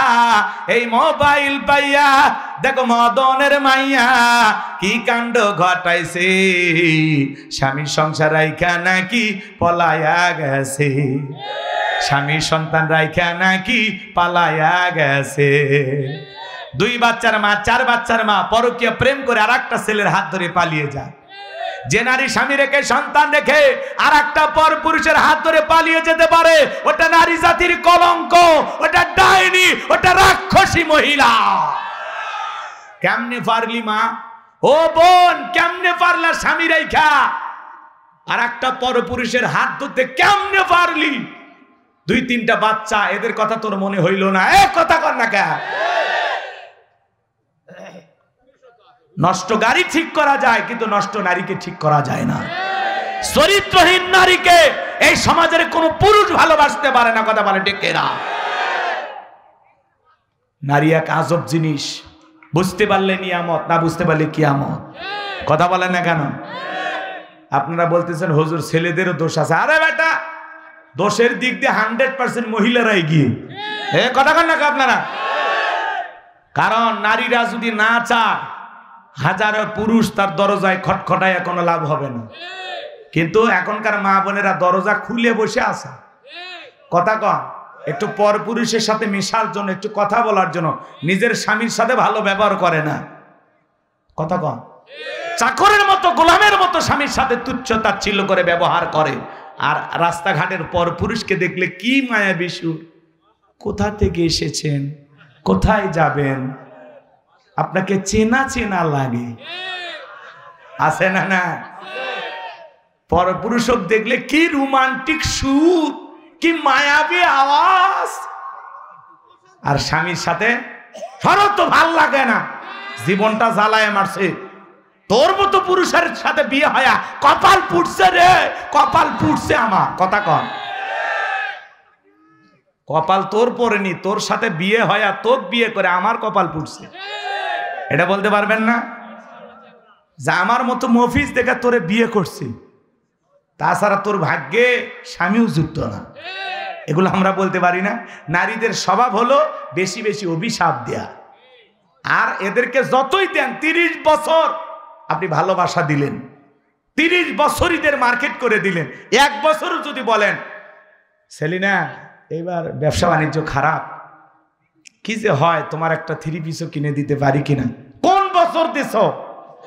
এই মোবাইল পাইয়া দেখো মদনের মাইয়া কি কাণ্ড ঘটাইছে। স্বামী সংসার রাইখা নাকি পলায়া গেছে, স্বামী সন্তান রাইখা নাকি পালায়া গেছে। 2 বাচ্চার মা, 4 বাচ্চার মা পরকীয়া প্রেম করে আর একটা ছেলের হাত ধরে পালিয়ে যায়। যে নারী স্বামী রেখে সন্তান রেখে আর একটা পর পুরুষের হাত ধরে পালিয়ে যেতে পারে, ওটা নারী জাতির কলঙ্ক, ওটা ডাইনি, ওটা রাক্ষসী মহিলা। কেমনে পারলি মা? ও বোন, কেমনে পারলা স্বামী রেখা আর একটা পর পুরুষের হাত ধরতে? কেমনে পারলি? 2-3টা বাচ্চা, এদের কথা তোর মনে হইল না? কথা কর না কে? নষ্ট গাড়ি ঠিক করা যায়, কিন্তু নষ্ট নারীকে ঠিক করা যায় না। চরিত্রহীন নারীকে এই সমাজের কোন পুরুষ ভালোবাসতে পারে না। কথা বলে ঠিক না? নারী এক আজব জিনিস, বুঝতে পারলে নিয়ামত, না বুঝতে পারলে কিয়ামত। কথা বলেন না কেন? আপনারা বলতেছেন হুজুর ছেলেদেরও দোষ আছে। আরে বেটা, দোষের দিক দিয়ে 100% মহিলারাই গিয়ে। কথা কন না আপনারা? কারণ নারীরা যদি না চায়, হাজারো পুরুষ তার দরজায় খটখটায় কোনো লাভ হবে না। কিন্তু এখনকার মা বোনেরা দরজা খুলে বসে আছে। কথা কন? একটু পর পুরুষের সাথে মেশার জন্য, একটু কথা বলার জন্য নিজের স্বামীর সাথে ভালো ব্যবহার করে না। কথা কন? চাকরের মতো গোলামের মতো স্বামীর সাথে তুচ্ছ তাচ্ছিল্য করে ব্যবহার করে। আর রাস্তাঘাটের পর পুরুষকে দেখলে কি মায়াবী সুর, কোথা থেকে এসেছেন, কোথায় যাবেন, আপনাকে চেনা চেনা লাগে, আছে না? না, পরপুরুষক দেখলে কি রোমান্টিক সুর, কি মায়াবী আওয়াজ। আর স্বামীর সাথে সরো তো ভাল লাগে না, জীবনটা জ্বালায় মারছে। তোর মতো পুরুষের সাথে বিয়ে হয়া কপাল পুড়ছে রে, কপাল পুড়ছে আমার। কথা কন, কপাল তোর পড়েনি, তোর সাথে বিয়ে হয়া তোর বিয়ে করে আমার কপাল পুড়ছে। এটা বলতে পারবেন না যে আমার মতো মফিজ দেখে তোরে বিয়ে করছি, তাছাড়া তোর ভাগ্যে স্বামীও যুক্ত না। এগুলো আমরা বলতে পারি না। নারীদের স্বভাব হলো বেশি বেশি অভিশাপ দেয়া। আর এদেরকে যতই দেন, 30 বছর আপনি ভালোবাসা দিলেন, 30 বছরীদের মার্কেট করে দিলেন, 1 বছরও যদি বলেন সেলিনা এবার ব্যবসা বাণিজ্য খারাপ, কি যে হয়, তোমার একটা 3 পিসও কিনে দিতে পারি কিনা, কোন বছর দিছ?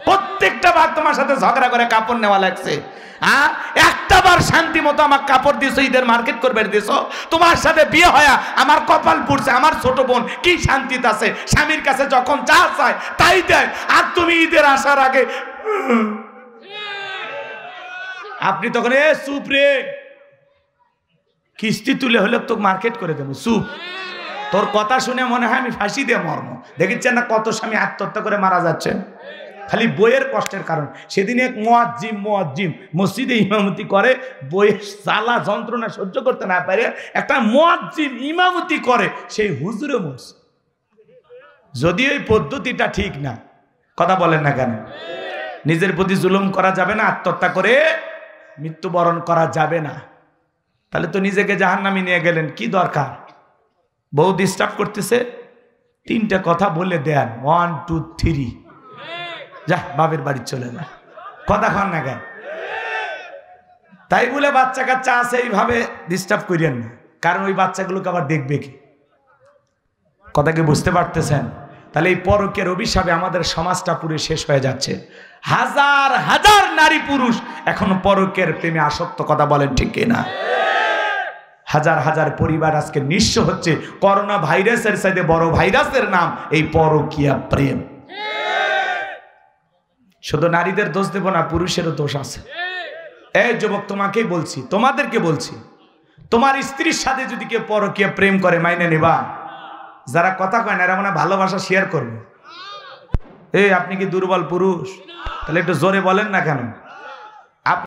প্রত্যেকটা বার তোমার সাথে ঝগড়া করে কাপড় নেওয়া লাগছে। আর একটা বার শান্তি মতো আমার কাপড় দিয়েছো, ঈদের মার্কেট করবে দিয়েছো, তোমার সাথে বিয়ে হয়া আমার কপাল পুড়ছে। আমার ছোট বোন কি শান্তিতে আছে, স্বামীর কাছে যখন যা চায় তাই দেয়, আর তুমি ঈদের আসার আগে আপনি তখন এ চুপ রে, কিস্তি তুলে হলে তো মার্কেট করে দেবো, চুপ। তোর কথা শুনে মনে হয় আমি ফাঁসি দিয়ে মর্ম। দেখেছেন না কত স্বামী আত্মহত্যা করে মারা যাচ্ছে, খালি বইয়ের কষ্টের কারণ। সেদিন এক মুয়াজ্জিম মসজিদে ইমামতি করে, বইয়ের জ্বালা যন্ত্রণা সহ্য করতে না পারে একটা মুয়াজ্জিম ইমামতি করে, সেই হুজুরে মরছে। যদিও এই পদ্ধতিটা ঠিক না, কথা বলেন না কেন? নিজের প্রতি জুলুম করা যাবে না, আত্মহত্যা করে মৃত্যুবরণ করা যাবে না। তাহলে তো নিজেকে জাহান্নামে নিয়ে গেলেন, কি দরকার? বউ ডিস্টার্ব করতেছে, 3টা কথা বলে দেন, 1 2 3, যা বাপের বাড়ি চলে যা। কথা খান না কেন? তাই বলে বাচ্চা কাচ্চা আছে এইভাবে ডিস্টার্ব করিয়েন না, কারণ ওই বাচ্চাগুলোকে আবার দেখবে কি। কথা কি বুঝতে পারতেছেন? তাহলে এই পরকের অভিশাপে আমাদের সমাজটা পুরো শেষ হয়ে যাচ্ছে। হাজার হাজার নারী পুরুষ এখনো পরকের প্রেমে আসক্ত, কথা বলেন ঠিক কিনা? হাজার হাজার পরিবার আজকে নিঃস্ব হচ্ছে। করোনা ভাইরাসের সাথে বড় ভাইরাসের নাম এই পরকীয়া প্রেম। শুধু নারীদের দোষ দেব না, পুরুষেরও দোষ আছে। এই যুবক তোমাকেই বলছি, তোমাদেরকে বলছি, তোমার স্ত্রীর সাথে যদি কেউ পরকীয়া প্রেম করে মাইনে নেবা? যারা কথা কয় না এরা মানে ভালোবাসা শেয়ার করবে। এই আপনি কি দুর্বল পুরুষ? তাহলে একটু জোরে বলেন না কেন?